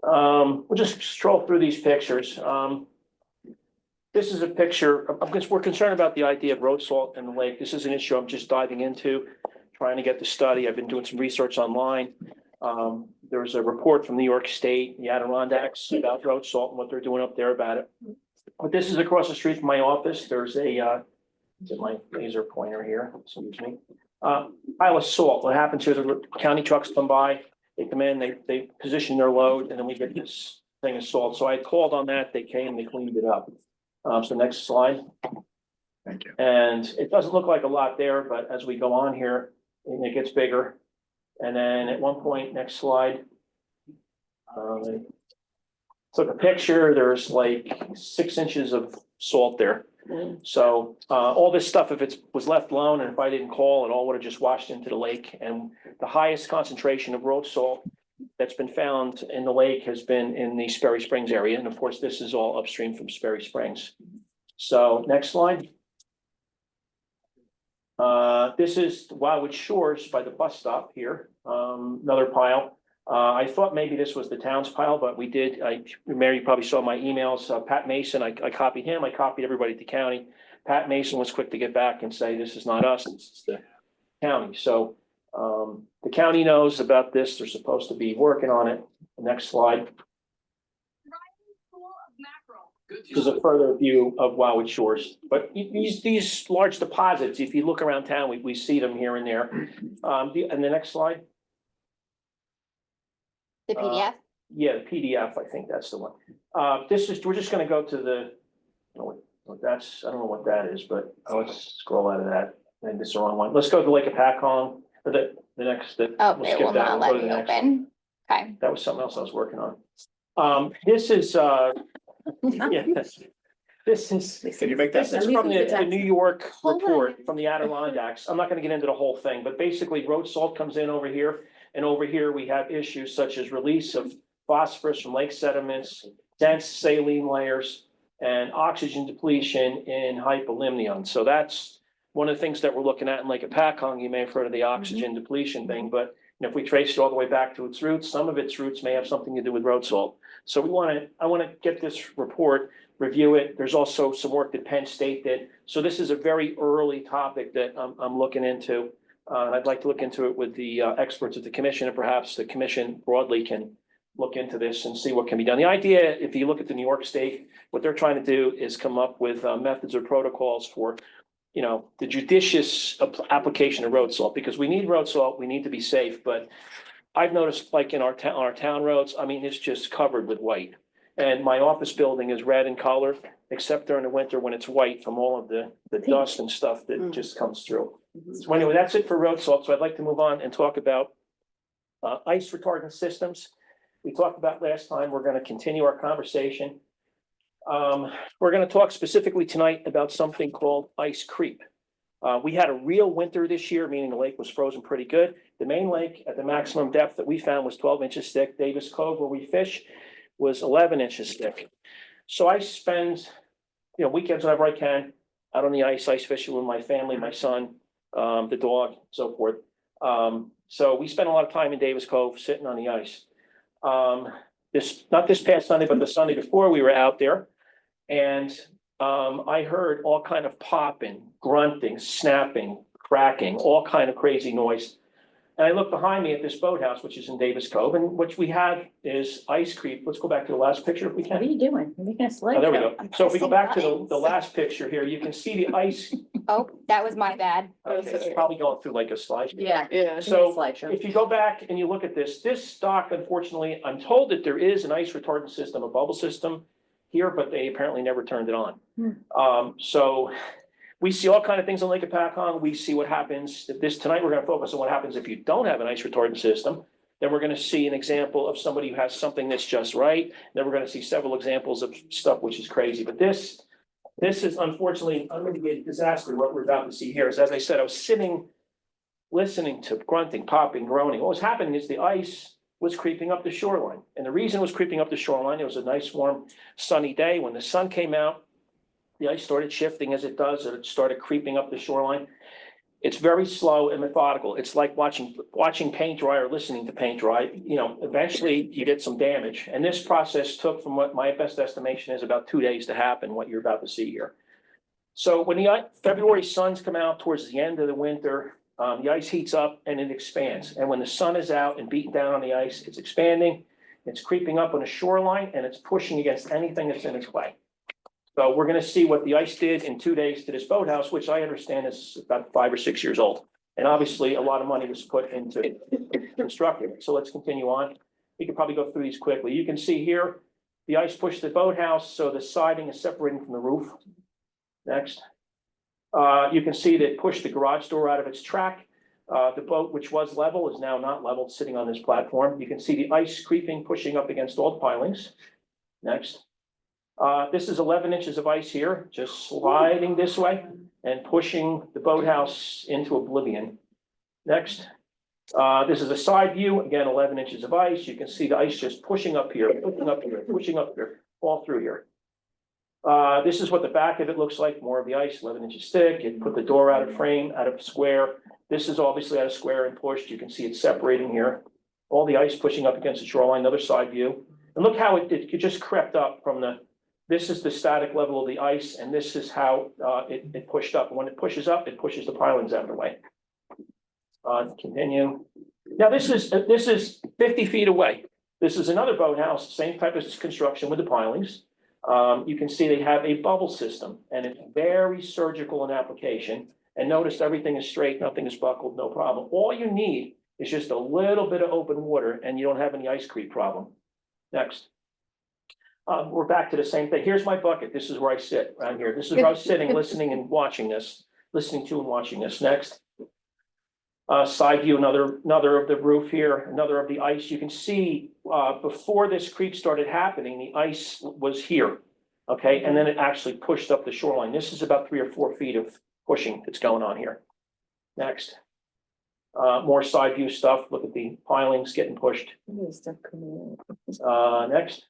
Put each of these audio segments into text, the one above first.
We'll just stroll through these pictures. This is a picture, because we're concerned about the idea of road salt in the lake. This is an issue I'm just diving into, trying to get the study. I've been doing some research online. There's a report from New York State, the Adirondacks, about road salt and what they're doing up there about it. But this is across the street from my office. There's a, is it my laser pointer here? Excuse me. Pile of salt. What happens here, the county trucks come by, they come in, they position their load, and then we get this thing of salt. So I called on that, they came, they cleaned it up. So next slide. Thank you. And it doesn't look like a lot there, but as we go on here, it gets bigger. And then at one point, next slide. Took a picture, there's like 6 inches of salt there. So all this stuff, if it was left alone and if I didn't call, it all would have just washed into the lake. And the highest concentration of road salt that's been found in the lake has been in the Sperry Springs area. And of course, this is all upstream from Sperry Springs. So next slide. This is Wildwood Shores by the bus stop here, another pile. I thought maybe this was the town's pile, but we did, Mary, you probably saw my emails, Pat Mason, I copied him, I copied everybody at the county. Pat Mason was quick to get back and say, this is not us, this is the county. So the county knows about this, they're supposed to be working on it. Next slide. This is a further view of Wildwood Shores, but these large deposits, if you look around town, we see them here and there. And the next slide. The PDF? Yeah, the PDF, I think that's the one. We're just gonna go to the, I don't know what that's, I don't know what that is, but let's scroll out of that. I think it's the wrong one. Let's go to Lake Hopatcong, or the next. Oh, we'll it skip will that. not We'll go let to me the next open. Okay. That was something else I was working on. This is, yeah, this is. Can you make that? This is from the New York Hold on. report from the Adirondacks. I'm not gonna get into the whole thing, but basically road salt comes in over here. And over here, we have issues such as release of phosphorus from lake sediments, dense saline layers, and oxygen depletion in hypolimnion. So that's one of the things that we're looking at in Lake Hopatcong. You may have heard of the oxygen depletion thing, but if we trace it all the way back to its roots, some of its roots may have something to do with road salt. So I want to get this report, review it. There's also some work that Penn State did. So this is a very early topic that I'm looking into. I'd like to look into it with the experts at the commission, and perhaps the commission broadly can look into this and see what can be done. The idea, if you look at the New York State, what they're trying to do is come up with methods or protocols for, the judicious application of road salt, because we need road salt, we need to be safe. But I've noticed, like in our town roads, I mean, it's just covered with white. And my office building is red in color, except during the winter when it's white from all of the dust and stuff that just comes through. So anyway, that's it for road salt. So I'd like to move on and talk about ice retardant systems. We talked about last time. We're going to continue our conversation. We're going to talk specifically tonight about something called ice creep. We had a real winter this year, meaning the lake was frozen pretty good. The main lake at the maximum depth that we found was 12 inches thick. Davis Cove, where we fish, was 11 inches thick. So I spend, weekends whenever I can out on the ice fishing with my family, my son, the dog, so forth. So we spent a lot of time in Davis Cove sitting on the ice. Not this past Sunday, but the Sunday before, we were out there, and I heard all kind of popping, grunting, snapping, cracking, all kind of crazy noise. And I look behind me at this boathouse, which is in Davis Cove, and what we have is ice creep. Let's go back to the last picture if we What are can. you doing? You're making a slide. Oh, there we go. So if we go back to the last picture here, you can see the ice. Oh, that was my bad. Okay, it's probably going through like a slide. Yeah. So if you go back and you look at this stock, unfortunately, I'm told that there is an ice retardant system, a bubble system here, but they apparently never turned it on. So we see all kind of things on Lake Hopatcong. We see what happens tonight. We're going to focus on what happens if you don't have an ice retardant system. Then we're going to see an example of somebody who has something that's just right. Then we're going to see several examples of stuff which is crazy. But this is unfortunately an unmitigated disaster. What we're about to see here is, as I said, I was sitting, listening to grunting, popping, groaning. What was happening is the ice was creeping up the shoreline. And the reason it was creeping up the shoreline, it was a nice, warm, sunny day. When the sun came out, the ice started shifting as it does, and it started creeping up the shoreline. It's very slow and methodical. It's like watching paint dry or listening to paint dry. You know, eventually you get some damage. And this process took, from what my best estimation is, about 2 days to happen, what you're about to see here. So when the February suns come out towards the end of the winter, the ice heats up and it expands. And when the sun is out and beating down on the ice, it's expanding, it's creeping up on the shoreline, and it's pushing against anything that's in its way. So we're gonna see what the ice did in 2 days to this boathouse, which I understand is about 5 or 6 years old. And obviously, a lot of money was put into constructing it. So let's continue on. We can probably go through these quickly. You can see here, the ice pushed the boathouse, so the siding is separating from the roof. Next. You can see that it pushed the garage door out of its track. The boat, which was level, is now not level, sitting on this platform. You can see the ice creeping, pushing up against all the pilings. Next. This is 11 inches of ice here, just sliding this way and pushing the boathouse into oblivion. Next. This is a side view, again, 11 inches of ice. You can see the ice just pushing up here, pushing up here, pushing up here, all through here. This is what the back of it looks like, more of the ice, 11 inches thick. It put the door out of frame, out of square. This is obviously out of square and pushed. You can see it separating here. All the ice pushing up against the shoreline, another side view. And look how it just crept up from this is the static level of the ice, and this is how it pushed up. And when it pushes up, it pushes the pilings out of the way. Continue. Now, this is 50 feet away. This is another boathouse, same type of construction with the pilings. You can see they have a bubble system, and it's very surgical in application. And notice everything is straight, nothing is buckled, no problem. All you need is just a little bit of open water, and you don't have any ice creep problem. Next. We're back to the same thing. Here's my bucket. This is where I sit, around here. This is where I was sitting, listening and watching this, listening to and watching this. Next. Side view, another of the roof here, another of the ice. You can see, before this creep started happening, the ice was here. Okay, and then it actually pushed up the shoreline. This is about 3 or 4 feet of pushing that's going on here. Next. More side view stuff. Look at the pilings getting pushed. Next.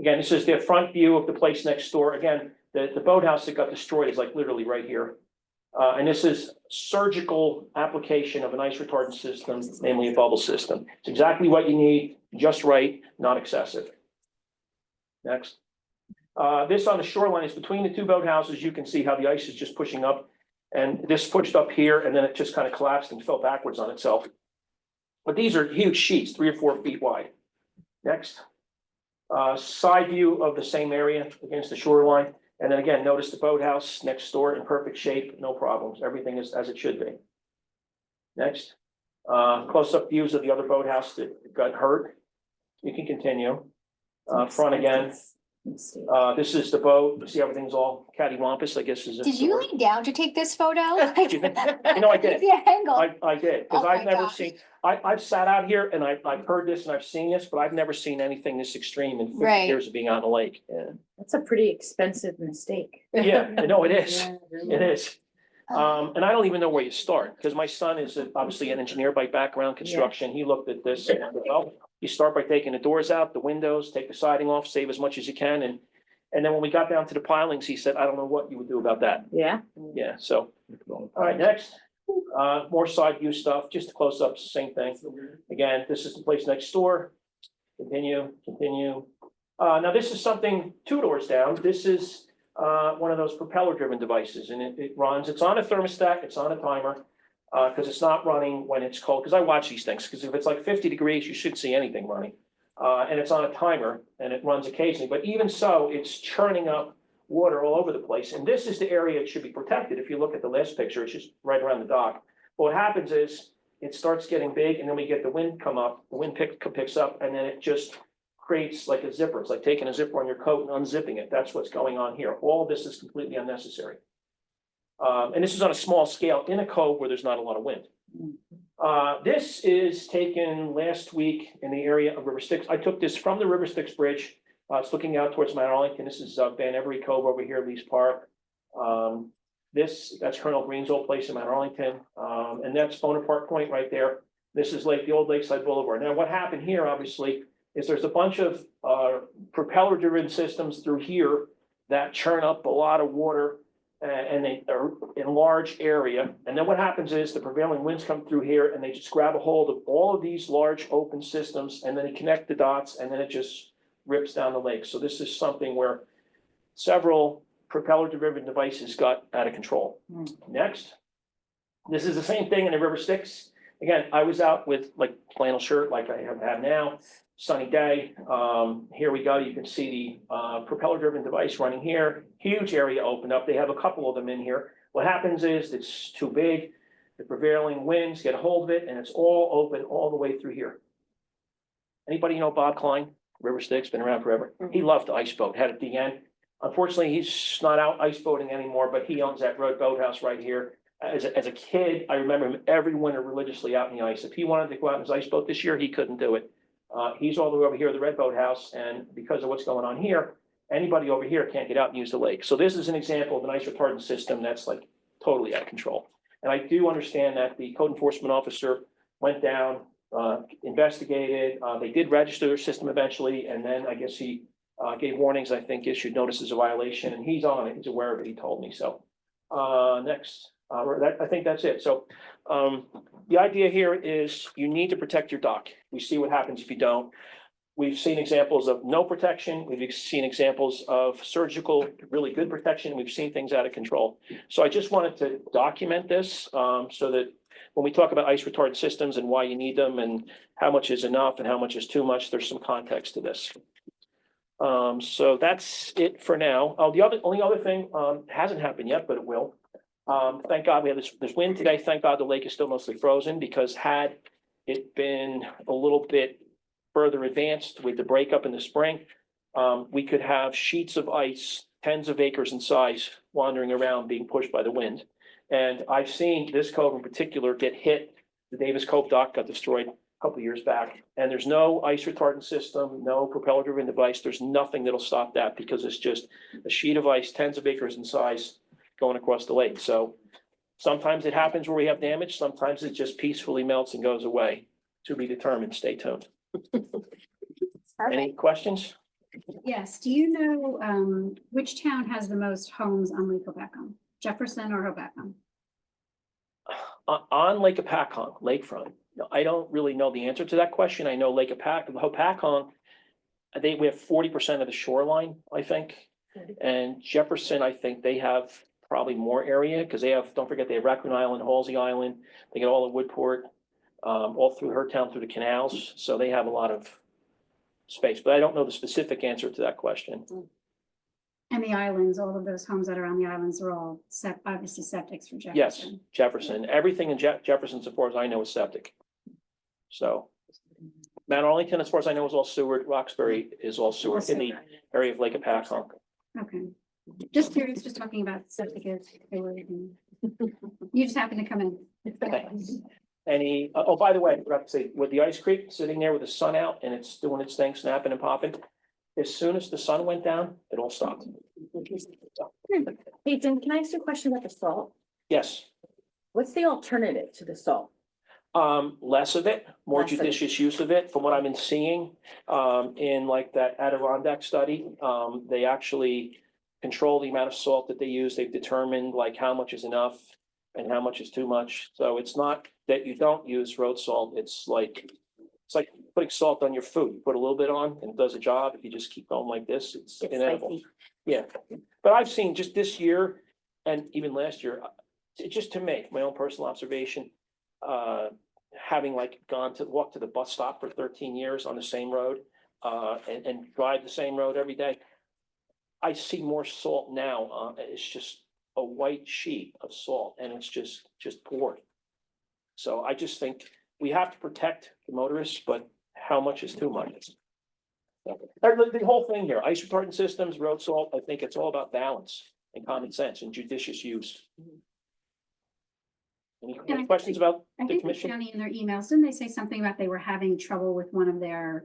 Again, this is the front view of the place next door. Again, the boathouse that got destroyed is like literally right here. And this is surgical application of an ice retardant system, namely a bubble system. It's exactly what you need, just right, not excessive. Next. This on the shoreline is between the two boathouses. You can see how the ice is just pushing up, and this pushed up here, and then it just kind of collapsed and fell backwards on itself. But these are huge sheets, 3 or 4 feet wide. Next. Side view of the same area against the shoreline. And then again, notice the boathouse next door in perfect shape, no problems. Everything is as it should be. Next. Close-up views of the other boathouse that got hurt. You can continue. Front again. This is the boat. See, everything's all cattywampus, I guess. Did you lay down to take this photo? You know, I did. The angle. I did, because Oh I've my never gosh. seen, I've sat out here and I've heard this and I've seen this, but I've never seen anything this extreme in 50 Right. years of being on the lake. That's a pretty expensive mistake. Yeah, no, it is. Yeah, It is. And I don't even know where you start, because my son is obviously an engineer by background, construction. He looked at this and, well, you start by taking the doors out, the windows, take the siding off, save as much as you can. And then when we got down to the pilings, he said, I don't know what you would do about that. Yeah. Yeah, so, all right, next. More side view stuff, just close ups, same thing. Again, this is the place next door. Continue. Now this is something 2 doors down. This is one of those propeller driven devices, and it runs, it's on a thermostat, it's on a timer. Because it's not running when it's cold, because I watch these things, because if it's like 50 degrees, you shouldn't see anything running. And it's on a timer and it runs occasionally, but even so, it's churning up water all over the place. And this is the area it should be protected. If you look at the last picture, it's just right around the dock. What happens is it starts getting big, and then we get the wind come up, the wind picks up, and then it just creates like a zipper. It's like taking a zipper on your coat and unzipping it. That's what's going on here. All of this is completely unnecessary. And this is on a small scale in a cove where there's not a lot of wind. This is taken last week in the area of River Styx. I took this from the River Styx Bridge. It's looking out towards Mount Arlington. This is Van Every Cove over here, Lee's Park. That's Colonel Green's old place in Mount Arlington. And that's Bonaparte Point right there. This is the old Lakeside Boulevard. Now, what happened here, obviously, is there's a bunch of propeller-driven systems through here that churn up a lot of water. and they are in a large area. And then what happens is the prevailing winds come through here and they just grab a hold of all of these large open systems and then they connect the dots and then it just rips down the lake. So this is something where several propeller derivative devices got out of control. Next. This is the same thing in the River Styx. Again, I was out with like flannel shirt like I have now, sunny day. Here we go. You can see the propeller driven device running here. Huge area opened up. They have a couple of them in here. What happens is it's too big. The prevailing winds get a hold of it and it's all open all the way through here. Anybody know Bob Klein? River Styx, been around forever. He loved the ice boat, had it at the end. Unfortunately, he's not out ice boating anymore, but he owns that road boathouse right here. As a kid, I remember him every winter religiously out in the ice. If he wanted to go out in his ice boat this year, he couldn't do it. He's all the way over here at the Red Boat House, and because of what's going on here, anybody over here can't get out and use the lake. So this is an example of an ice retardant system that's like totally out of control. And I do understand that the code enforcement officer went down, investigated, they did register their system eventually, and then I guess he gave warnings, I think issued notices of violation, and he's on it, he's aware of it, he told me so. Next. I think that's it. So the idea here is you need to protect your dock. We see what happens if you don't. We've seen examples of no protection. We've seen examples of surgical, really good protection. We've seen things out of control. So I just wanted to document this so that when we talk about ice retardant systems and why you need them and how much is enough and how much is too much, there's some context to this. So that's it for now. Oh, the only other thing hasn't happened yet, but it will. Thank God we have this wind today. Thank God the lake is still mostly frozen because had it been a little bit further advanced with the breakup in the spring, we could have sheets of ice, tens of acres in size, wandering around being pushed by the wind. And I've seen this cove in particular get hit. The Davis Cove dock got destroyed a couple of years back, and there's no ice retardant system, no propeller driven device. There's nothing that'll stop that because it's just a sheet of ice, tens of acres in size, going across the lake. So sometimes it happens where we have damage. Sometimes it just peacefully melts and goes away. To be determined. Stay tuned. Any questions? Yes, do you know which town has the most homes on Lake Hopatcong? Jefferson or Hopatcong? On Lake Hopatcong, lakefront, I don't really know the answer to that question. I know Lake Hopatcong, we have 40% of the shoreline, I think. And Jefferson, I think they have probably more area because they have, don't forget, they have Raccoon Island, Halsey Island, they get all of Woodport, all through her town, through the canals. So they have a lot of space, but I don't know the specific answer to that question. And the islands, all of those homes that are on the islands are all obviously septics for Jefferson. Yes, Jefferson, everything in Jefferson, as far as I know, is septic. So Mount Arlington, as far as I know, is all sewered. Roxbury is all sewered in the area of Lake Hopatcong. Okay, just curious, just talking about septic. You just happened to come in. Thanks. Any, oh, by the way, I forgot to say, with the ice creek sitting there with the sun out and it's doing its thing, snapping and popping, as soon as the sun went down, it all stopped. Hey, Jim, can I ask you a question about the salt? Yes, What's the alternative to the salt? less of it, more Less of it. judicious use of it, from what I've been seeing, in like that Adirondack study, they actually control the amount of salt that they use. They've determined like how much is enough and how much is too much. So it's not that you don't use road salt. It's like putting salt on your food. You put a little bit on and it does a job. If you just keep going like this, it's It's inedible. spicy. Yeah, but I've seen just this year and even last year, just to me, my own personal observation, having like walked to the bus stop for 13 years on the same road, and drive the same road every day. I see more salt now. It's just a white sheet of salt and it's just poured. So I just think we have to protect the motorists, but how much is too much? The whole thing here, ice retardant systems, road salt, I think it's all about balance and common sense and judicious use. Any questions about I the think the commission? county in their emails, didn't they say something about they were having trouble with one of their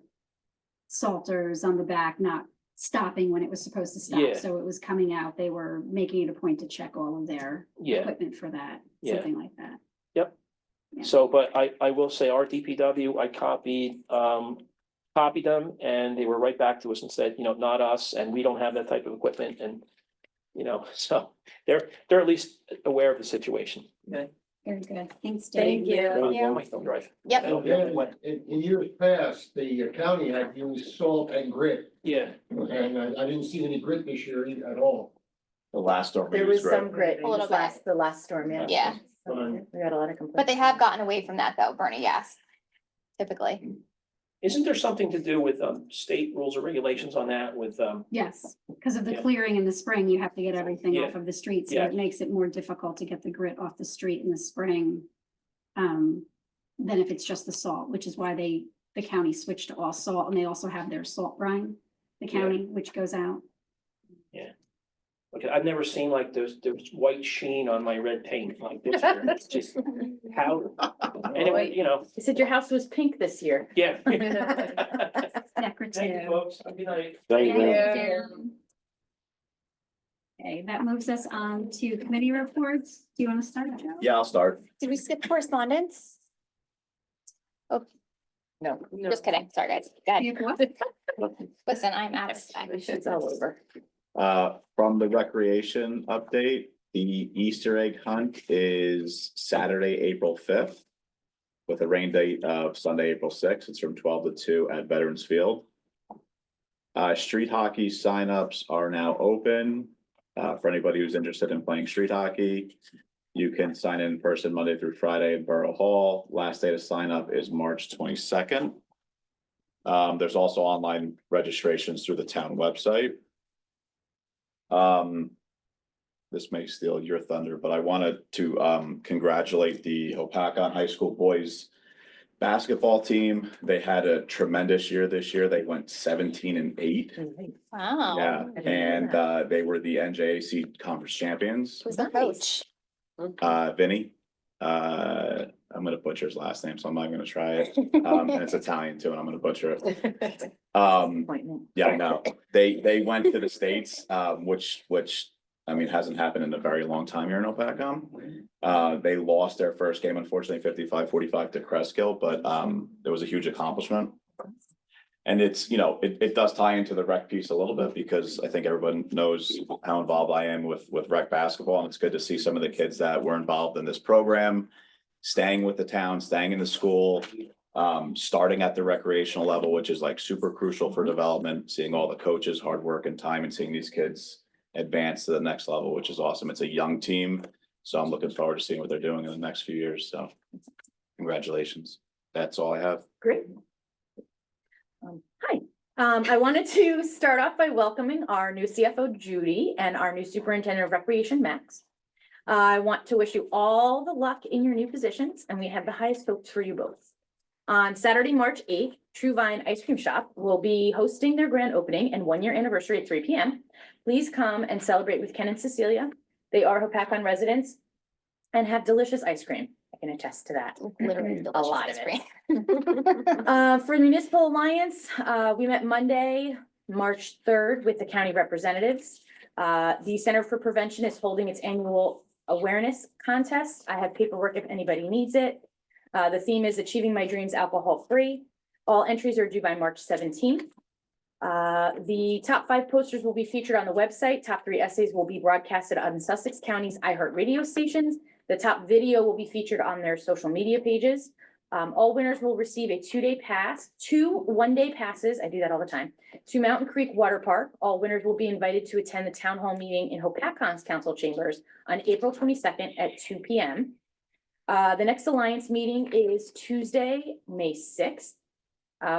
salters on the back, not stopping when it was supposed to Yeah. stop? So it was coming out. They were making it a point to check all of their Yeah, equipment for that, Yeah. something like that. so, but I will say our DPW, I copied them and they were right back to us and said, not us, and we don't have that type of equipment and you know, so they're at least aware of the situation. Very good. Thanks, Thank Dave. you. Yeah. Mike, don't drive. Yep. That'll be on the way. In years past, the county had used salt and grit, Yeah, and I didn't see any grit this year at all. The last storm. we There was used grit. some grit, A little bit. the last storm, yeah. Yeah. We got a lot of complaints. But they have gotten away from that though, Bernie, yes. Typically. isn't there something to do with state rules or regulations on that with Yes, because of the Yeah. clearing in the spring, you have to get everything Yeah. off of the street, so Yeah. it makes it more difficult to get the grit off the street in the spring. Than if it's just the salt, which is why the county switched to all salt, and they also have their salt brine, the Yeah. county, which goes out. Okay, I've never seen like there's white sheen on my red paint like this. year. It's just how, anyway, you know, You said your house was pink this year. yeah. Thank you, Decorative. folks. Good night. Thank you. Yeah. Okay, that moves us on to committee reports. Do you want to start, Joe? Yeah, I'll start. Did we skip correspondence? No. Just kidding. Sorry, guys. Go ahead. You have what? Listen, I'm out of time. It's all over. From the recreation update, the Easter egg hunt is Saturday, April 5th. With a rain date of Sunday, April 6th. It's from 12 to 2 at Veterans Field. Street hockey signups are now open. For anybody who's interested in playing street hockey. You can sign in person Monday through Friday at Borough Hall. Last day to sign up is March 22nd. There's also online registrations through the town website. This may steal your thunder, but I wanted to congratulate the Hopakon High School boys basketball team. They had a tremendous year this year. They went 17-8. Wow. Yeah, I didn't know and they were the NJAC conference champions. Who's the Nice. coach? Vinny. I'm gonna butcher his last name, so I'm not gonna try it. And it's Italian too, and I'm gonna butcher it. Appointment. Yeah, I know. They went to the States, which I mean, hasn't happened in a very long time here in Opakam. They lost their first game, unfortunately, 55-45 to Cresskill, but it was a huge accomplishment. And it's, you know, it does tie into the rec piece a little bit because I think everyone knows how involved I am with rec basketball. And it's good to see some of the kids that were involved in this program, staying with the town, staying in the school, starting at the recreational level, which is like super crucial for development, seeing all the coaches' hard work and time and seeing these kids advance to the next level, which is awesome. It's a young team. So I'm looking forward to seeing what they're doing in the next few years. So congratulations. That's all I have. Great. Hi, I wanted to start off by welcoming our new CFO Judy and our new Superintendent of Recreation Max. I want to wish you all the luck in your new positions, and we have the highest hopes for you both. On Saturday, March 8th, True Vine Ice Cream Shop will be hosting their grand opening and 1-year anniversary at 3 p.m. Please come and celebrate with Ken and Cecilia. They are Hopakon residents and have delicious ice cream. I can attest to that. Literally A lot delicious of ice it. cream. For the Municipal Alliance, we met Monday, March 3rd with the county representatives. The Center for Prevention is holding its annual awareness contest. I have paperwork if anybody needs it. The theme is Achieving My Dreams Alcohol Free. All entries are due by March 17th. The top 5 posters will be featured on the website. Top 3 essays will be broadcasted on Sussex County's iHeartRadio stations. The top video will be featured on their social media pages. All winners will receive a 2-day pass, 2 one-day passes, I do that all the time, to Mountain Creek Water Park. All winners will be invited to attend the town hall meeting in Hopakon's council chambers on April 22nd at 2 p.m. The next Alliance meeting is Tuesday, May 6th.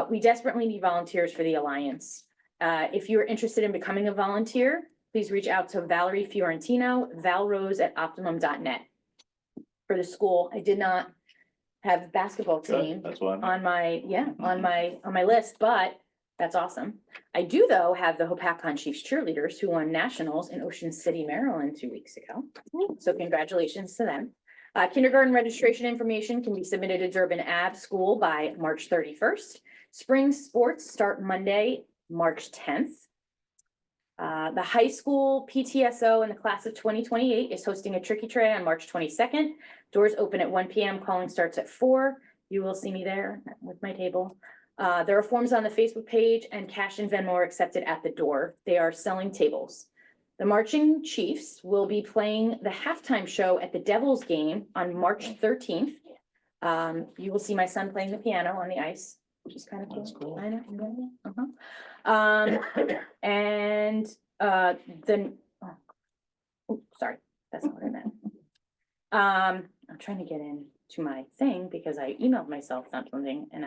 We desperately need volunteers for the Alliance. If you're interested in becoming a volunteer, please reach out to Valerie Fiorentino, valrose@optimum.net. For the school, I did not have a basketball team Good, that's what. on my, on my list, but that's awesome. I do, though, have the Hopakon Chiefs cheerleaders who won nationals in Ocean City, Maryland 2 weeks ago. So congratulations to them. Kindergarten registration information can be submitted to Durbin Ave School by March 31st. Spring sports start Monday, March 10th. The high school PTSO in the class of 2028 is hosting a Tricky Tray on March 22nd. Doors open at 1 p.m. Calling starts at 4. You will see me there with my table. There are forms on the Facebook page and cash and Venmo are accepted at the door. They are selling tables. The Marching Chiefs will be playing the halftime show at the Devils game on March 13th. You will see my son playing the piano on the ice, which is kind of That's cool. cool. I know. And then, sorry, that's not what I meant. I'm trying to get into my thing because I emailed myself something and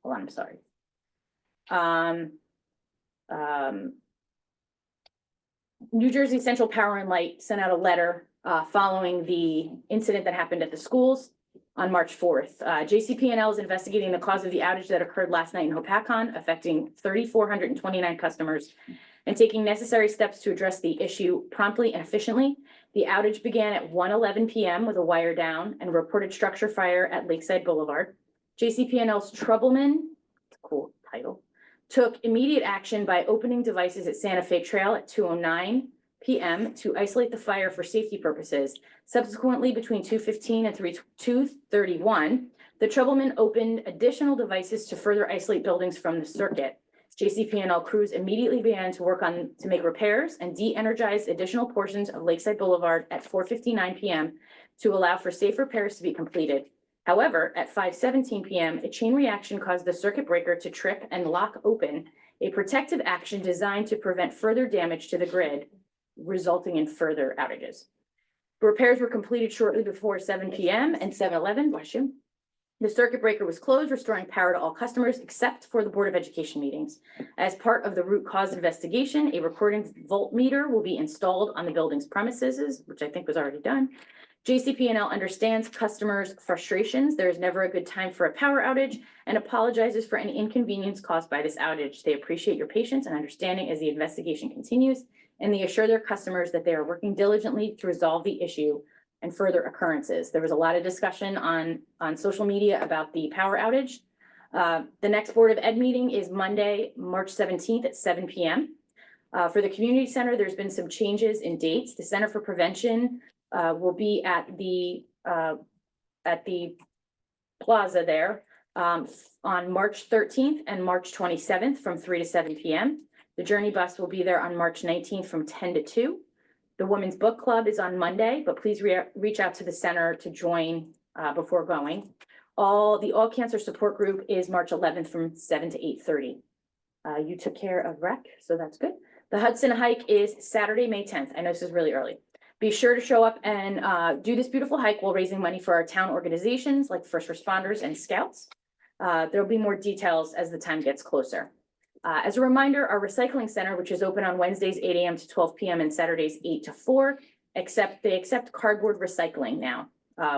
hold on, I'm sorry. New Jersey Central Power and Light sent out a letter following the incident that happened at the schools on March 4th. JCP&L is investigating the cause of the outage that occurred last night in Hopatcon, affecting 3,429 customers, and taking necessary steps to address the issue promptly and efficiently. The outage began at 1:11 p.m. with a wire down and reported structure fire at Lakeside Boulevard. JCP&L's Troubleman, cool title, took immediate action by opening devices at Santa Fe Trail at 2:09 p.m. to isolate the fire for safety purposes. Subsequently, between 2:15 and 2:31, the Troubleman opened additional devices to further isolate buildings from the circuit. JCP&L crews immediately began to work to make repairs and de-energize additional portions of Lakeside Boulevard at 4:59 p.m. to allow for safe repairs to be completed. However, at 5:17 p.m., a chain reaction caused the circuit breaker to trip and lock open, a protective action designed to prevent further damage to the grid, resulting in further outages. Repairs were completed shortly before 7 p.m. and 7:11, bless you. The circuit breaker was closed, restoring power to all customers except for the Board of Education meetings. As part of the root cause investigation, a recording voltmeter will be installed on the building's premises, which I think was already done. JCP&L understands customers' frustrations. There is never a good time for a power outage and apologizes for any inconvenience caused by this outage. They appreciate your patience and understanding as the investigation continues, and they assure their customers that they are working diligently to resolve the issue and further occurrences. There was a lot of discussion on social media about the power outage. The next Board of Ed meeting is Monday, March 17th at 7 p.m. For the community center, there's been some changes in dates. The Center for Prevention will be at the plaza there on March 13th and March 27th from 3 to 7 p.m. The Journey Bus will be there on March 19th from 10 to 2. The Women's Book Club is on Monday, but please reach out to the center to join before going. The All Cancer Support Group is March 11th from 7 to 8:30. You took care of rec, so that's good. The Hudson Hike is Saturday, May 10th. I know this is really early. Be sure to show up and do this beautiful hike while raising money for our town organizations like first responders and scouts. There'll be more details as the time gets closer. As a reminder, our recycling center, which is open on Wednesdays, 8 a.m. to 12 p.m. and Saturdays, 8 to 4, they accept cardboard recycling now,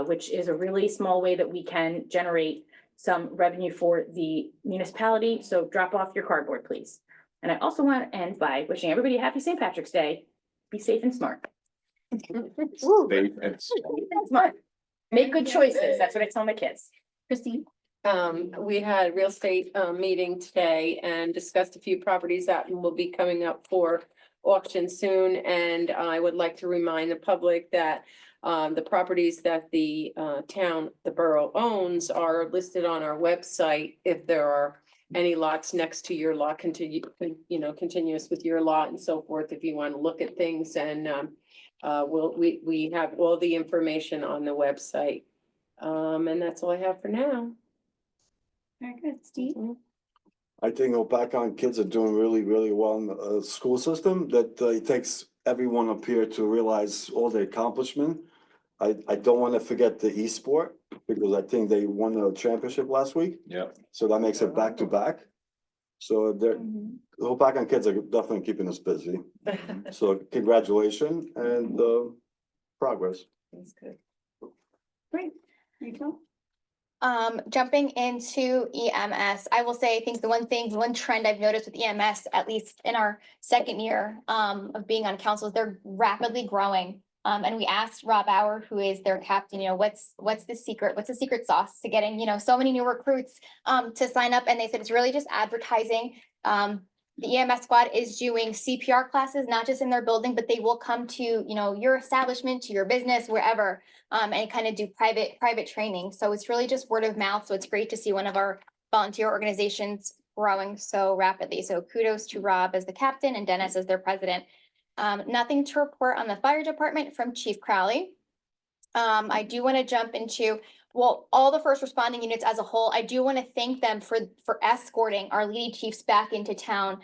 which is a really small way that we can generate some revenue for the municipality. So drop off your cardboard, please. And I also want to end by wishing everybody a happy St. Patrick's Day. Be safe and smart. Smart. Make good choices. That's what I tell my kids. Christine? We had a real estate meeting today and discussed a few properties that will be coming up for auction soon. And I would like to remind the public that the properties that the borough owns are listed on our website. If there are any lots next to your lot, continuous with your lot and so forth, if you want to look at things, and we have all the information on the website. And that's all I have for now. Very good. Steve? I think Hopatcon kids are doing really, really well in the school system, that it takes everyone up here to realize all the accomplishment. I don't want to forget the e-sport, because I think they won a championship last week, Yeah. so that makes it back to back. So the Hopatcon kids are definitely keeping us busy, so congratulations and progress. That's good. Great. Rachel? Jumping into EMS, I will say, I think one trend I've noticed with EMS, at least in our second year of being on council, is they're rapidly growing. And we asked Rob Bauer, who is their captain, what's the secret sauce to getting, so many new recruits to sign up. And they said it's really just advertising. The EMS squad is doing CPR classes, not just in their building, but they will come to, your establishment, to your business, wherever, and kind of do private training. So it's really just word of mouth. So it's great to see one of our volunteer organizations growing so rapidly. So kudos to Rob as the captain and Dennis as their president. Nothing to report on the fire department from Chief Crowley. I do want to jump into, well, all the first responding units as a whole. I do want to thank them for escorting our lady chiefs back into town.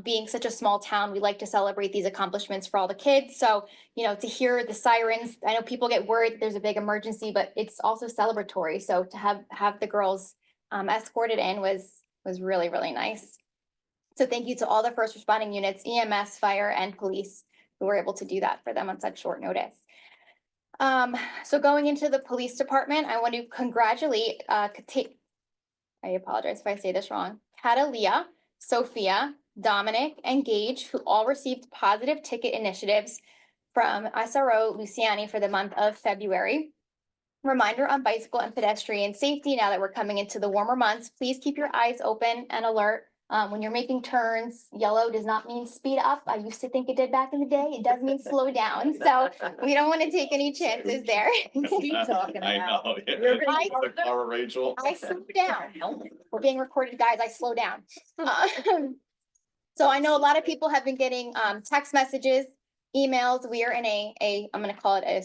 Being such a small town, we like to celebrate these accomplishments for all the kids. So, you know, to hear the sirens, I know people get worried that there's a big emergency, but it's also celebratory. So to have the girls escorted in was really, really nice. So thank you to all the first responding units, EMS, fire, and police, who were able to do that for them on such short notice. So going into the police department, I want to congratulate, I apologize if I say this wrong, Catalia, Sophia, Dominic, and Gage, who all received positive ticket initiatives from SRO Luciani for the month of February. Reminder on bicycle and pedestrian safety, now that we're coming into the warmer months, please keep your eyes open and alert. When you're making turns, yellow does not mean speed up. I used to think it did back in the day. It does mean slow down. So we don't want to take any chances there. I know, yeah. You're gonna I- The car, Rachel. I slow down. We're being recorded, guys. I slow down. So I know a lot of people have been getting text messages, emails. We are in I'm gonna call it a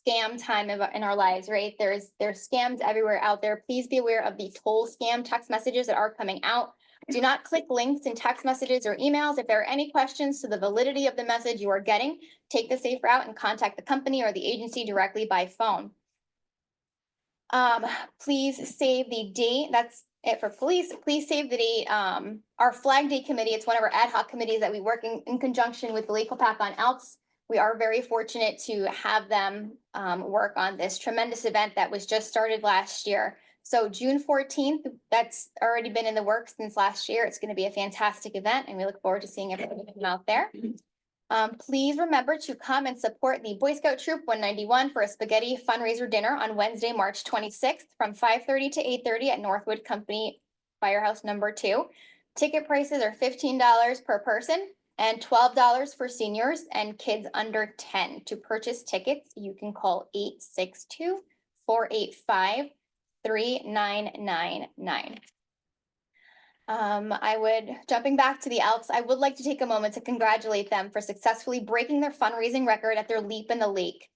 scam time in our lives, right? There's scams everywhere out there. Please be aware of the toll scam text messages that are coming out. Do not click links in text messages or emails. If there are any questions to the validity of the message you are getting, take the safe route and contact the company or the agency directly by phone. Please save the date. That's it for police. Please save the date. Our Flag Day committee, it's one of our ad hoc committees that we work in conjunction with the Lake Hopatcong Elks. We are very fortunate to have them work on this tremendous event that was just started last year. So June 14th, that's already been in the works since last year. It's going to be a fantastic event and we look forward to seeing everybody come out there. Please remember to come and support the Boy Scout Troop 191 for a spaghetti fundraiser dinner on Wednesday, March 26th from 5:30 to 8:30 at Northwood Company Firehouse number 2. Ticket prices are $15 per person and $12 for seniors and kids under 10. To purchase tickets, you can call 862-485-3999. Jumping back to the Elks, I would like to take a moment to congratulate them for successfully breaking their fundraising record at their Leap in the Lake,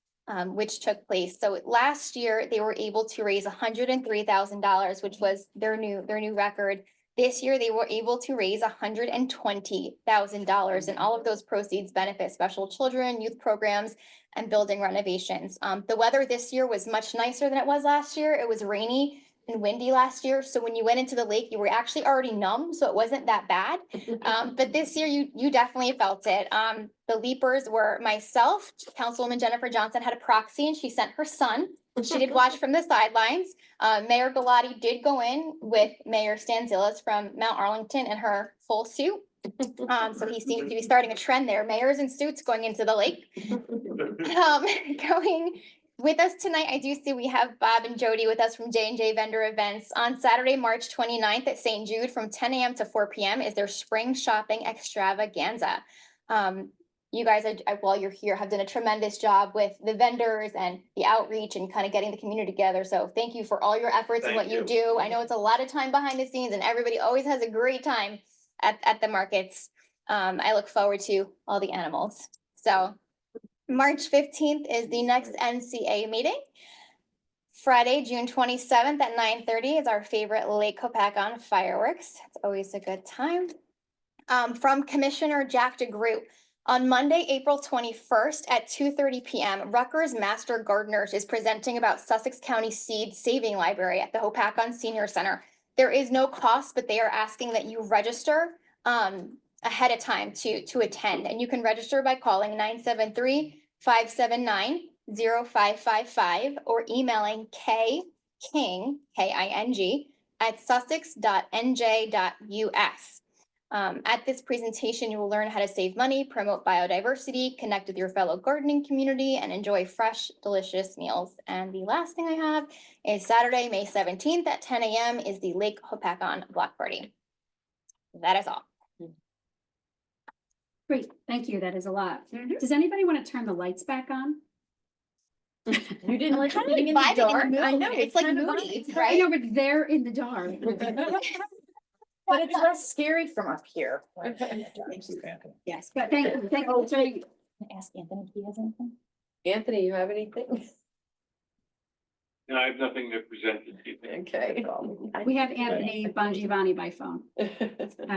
which took place. So last year, they were able to raise $103,000, which was their new record. This year, they were able to raise $120,000, and all of those proceeds benefit special children, youth programs, and building renovations. The weather this year was much nicer than it was last year. It was rainy and windy last year, so when you went into the lake, you were actually already numb, so it wasn't that bad. But this year, you definitely felt it. The leapers were myself, Councilwoman Jennifer Johnson had a proxy, and she sent her son. She did watch from the sidelines. Mayor Galati did go in with Mayor Stanzillas from Mount Arlington in her full suit. So he seems to be starting a trend there. Mayors in suits going into the lake. Going with us tonight, I do see we have Bob and Jody with us from J&J Vendor Events. On Saturday, March 29th at St. Jude from 10 a.m. to 4 p.m. is their spring shopping extravaganza. You guys, while you're here, have done a tremendous job with the vendors and the outreach and kind of getting the community together. So thank you for all your efforts and what you do. I know it's a lot of time behind the scenes and everybody always has a great time at the markets. I look forward to all the animals. So March 15th is the next NCA meeting. Friday, June 27th at 9:30 is our favorite Lake Hopatcong fireworks. It's always a good time. From Commissioner Jack DeGroot. On Monday, April 21st at 2:30 p.m., Rutgers Master Gardeners is presenting about Sussex County Seed Saving Library at the Hopatcong Senior Center. There is no cost, but they are asking that you register ahead of time to attend. And you can register by calling 973-579-0555 or emailing kking, K-I-N-G, at sussex.nj.us. At this presentation, you will learn how to save money, promote biodiversity, connect with your fellow gardening community, and enjoy fresh, delicious meals. And the last thing I have is Saturday, May 17th at 10 a.m. is the Lake Hopatcong Block Party. That is all. Great, thank you. That is a lot. Mhm. Does anybody want to turn the lights back on? You didn't like Kind of being like in the vibing in dark? the I mood. know, It's like kind of moody, vibing. I right? know, but they're in the dark. But it's less scary from up here. Yes, but thank you, Can I ask Anthony if he has anything? Anthony, you have anything? No, I have nothing to present this evening. Okay. We have Anthony Bongiovanni by phone,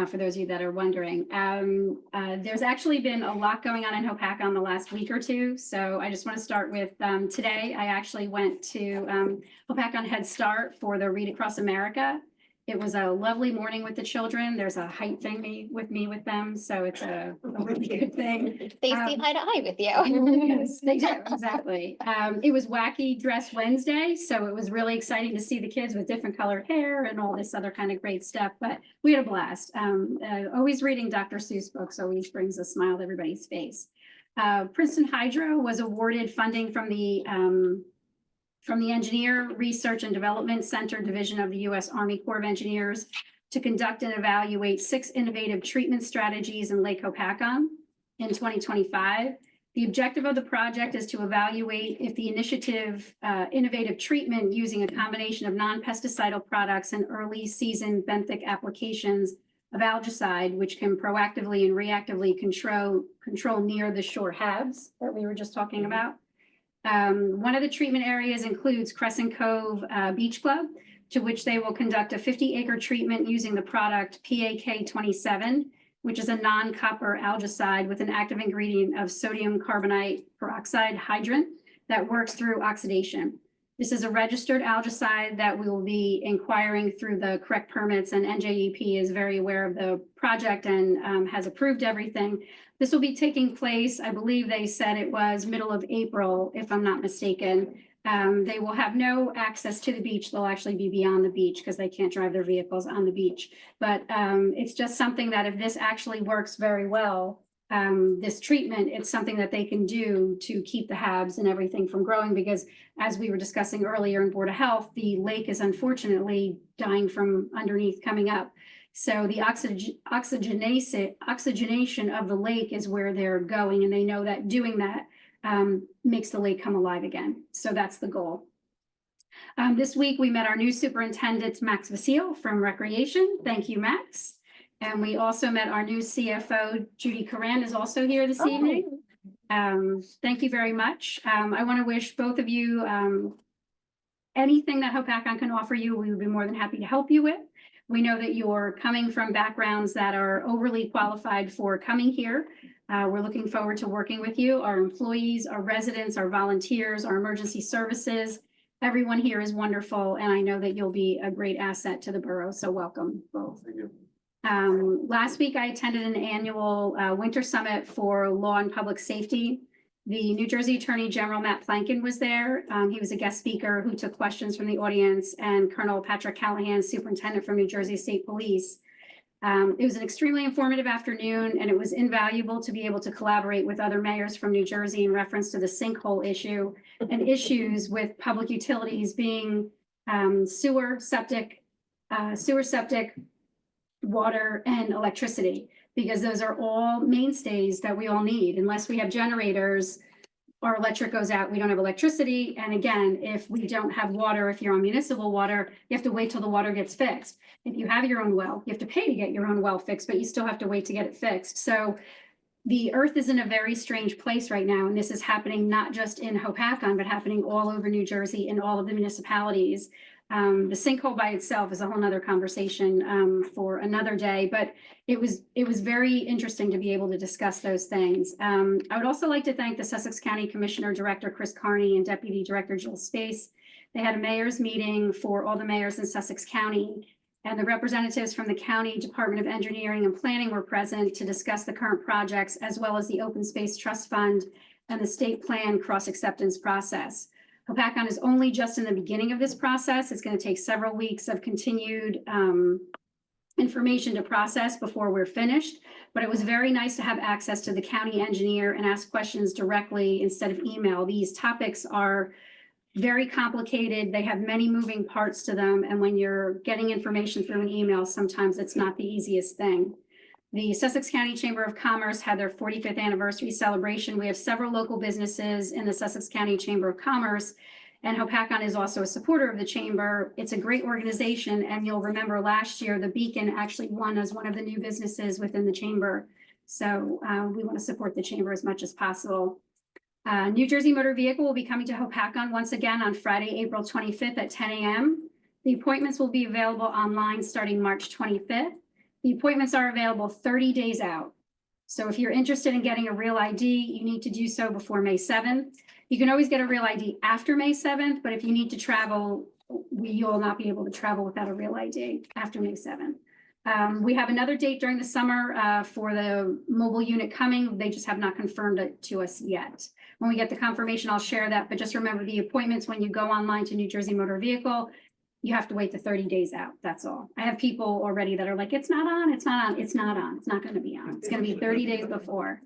for those of you that are wondering. There's actually been a lot going on in Hopatcon the last week or two. So I just want to start with, today, I actually went to, Hopatcon Head Start for the Read Across America. It was a lovely morning with the children. There's a height thing with them, so it's a really good thing. They see eye to eye with you. Yes, they do, exactly. It was Wacky Dress Wednesday, so it was really exciting to see the kids with different colored hair and all this other kind of great stuff, but we had a blast. Always reading Dr. Seuss books always brings a smile to everybody's face. Princeton Hydro was awarded funding from the Engineer Research and Development Center Division of the U.S. Army Corps of Engineers to conduct and evaluate 6 innovative treatment strategies in Lake Hopatcon in 2025. The objective of the project is to evaluate if the innovative treatment using a combination of non-pesticidal products and early season benthic applications of algicide, which can proactively and reactively control near the shore HABs that we were just talking about. One of the treatment areas includes Crescent Cove Beach Club, to which they will conduct a 50-acre treatment using the product PAK-27, which is a non-copper algicide with an active ingredient of sodium carbonate peroxide hydrant that works through oxidation. This is a registered algicide that we will be inquiring through the correct permits, and NJEP is very aware of the project and has approved everything. This will be taking place, I believe they said it was middle of April, if I'm not mistaken. They will have no access to the beach. They'll actually be beyond the beach because they can't drive their vehicles on the beach. But it's just something that if this actually works very well, this treatment, it's something that they can do to keep the HABs and everything from growing, because as we were discussing earlier in Board of Health, the lake is unfortunately dying from underneath coming up. So the oxygenation of the lake is where they're going, and they know that doing that makes the lake come alive again. So that's the goal. This week, we met our new superintendent, Max Vasile from Recreation. Thank you, Max. And we also met our new CFO, Judy Coran is also here this evening. Thank you very much. I want to wish both of you anything that Hopatcon can offer you, we would be more than happy to help you with. We know that you're coming from backgrounds that are overly qualified for coming here. We're looking forward to working with you, our employees, our residents, our volunteers, our emergency services. Everyone here is wonderful, and I know that you'll be a great asset to the borough, so welcome both. Thank you. Last week, I attended an annual winter summit for law and public safety. The New Jersey Attorney General Matt Plankin was there. He was a guest speaker who took questions from the audience, and Colonel Patrick Callahan, Superintendent from New Jersey State Police. It was an extremely informative afternoon, and it was invaluable to be able to collaborate with other mayors from New Jersey in reference to the sinkhole issue and issues with public utilities being sewer, septic, water, and electricity, because those are all mainstays that we all need. Unless we have generators, our electric goes out, we don't have electricity. And again, if we don't have water, if you're on municipal water, you have to wait till the water gets fixed. If you have your own well, you have to pay to get your own well fixed, but you still have to wait to get it fixed. So the earth is in a very strange place right now. And this is happening not just in Hopatcon, but happening all over New Jersey in all of the municipalities. The sinkhole by itself is a whole nother conversation for another day, but it was very interesting to be able to discuss those things. I would also like to thank the Sussex County Commissioner Director Chris Carney and Deputy Director Jill Space. They had a mayor's meeting for all the mayors in Sussex County, and the representatives from the County Department of Engineering and Planning were present to discuss the current projects, as well as the Open Space Trust Fund and the state plan cross-acceptance process. Hopatcon is only just in the beginning of this process. It's going to take several weeks of continued information to process before we're finished, but it was very nice to have access to the county engineer and ask questions directly instead of email. These topics are very complicated. They have many moving parts to them, and when you're getting information through an email, sometimes it's not the easiest thing. The Sussex County Chamber of Commerce had their 45th anniversary celebration. We have several local businesses in the Sussex County Chamber of Commerce, And Hopakon is also a supporter of the chamber. It's a great organization, and you'll remember last year, the Beacon actually won as one of the new businesses within the chamber. So we want to support the chamber as much as possible. New Jersey Motor Vehicle will be coming to Hopakon once again on Friday, April 25th at 10 a.m. The appointments will be available online starting March 25th. The appointments are available 30 days out. So if you're interested in getting a real ID, you need to do so before May 7th. You can always get a real ID after May 7th, but if you need to travel, you will not be able to travel without a real ID after May 7th. We have another date during the summer for the mobile unit coming. They just have not confirmed it to us yet. When we get the confirmation, I'll share that. But just remember the appointments when you go online to New Jersey Motor Vehicle, you have to wait the 30 days out. That's all. I have people already that are like, it's not on, it's not on, it's not on. It's not going to be on. It's going to be 30 days before.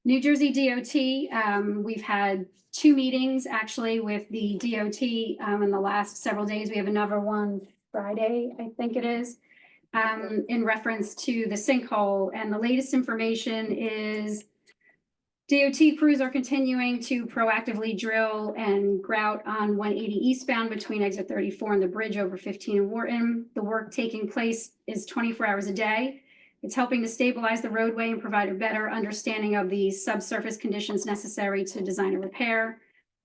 New Jersey DOT, we've had 2 meetings actually with the DOT in the last several days. We have another one Friday, I think it is, in reference to the sinkhole. And the latest information is DOT crews are continuing to proactively drill and grout on 180 eastbound between exit 34 and the bridge over 15 in Wharton. The work taking place is 24 hours a day. It's helping to stabilize the roadway and provide a better understanding of the subsurface conditions necessary to design a repair.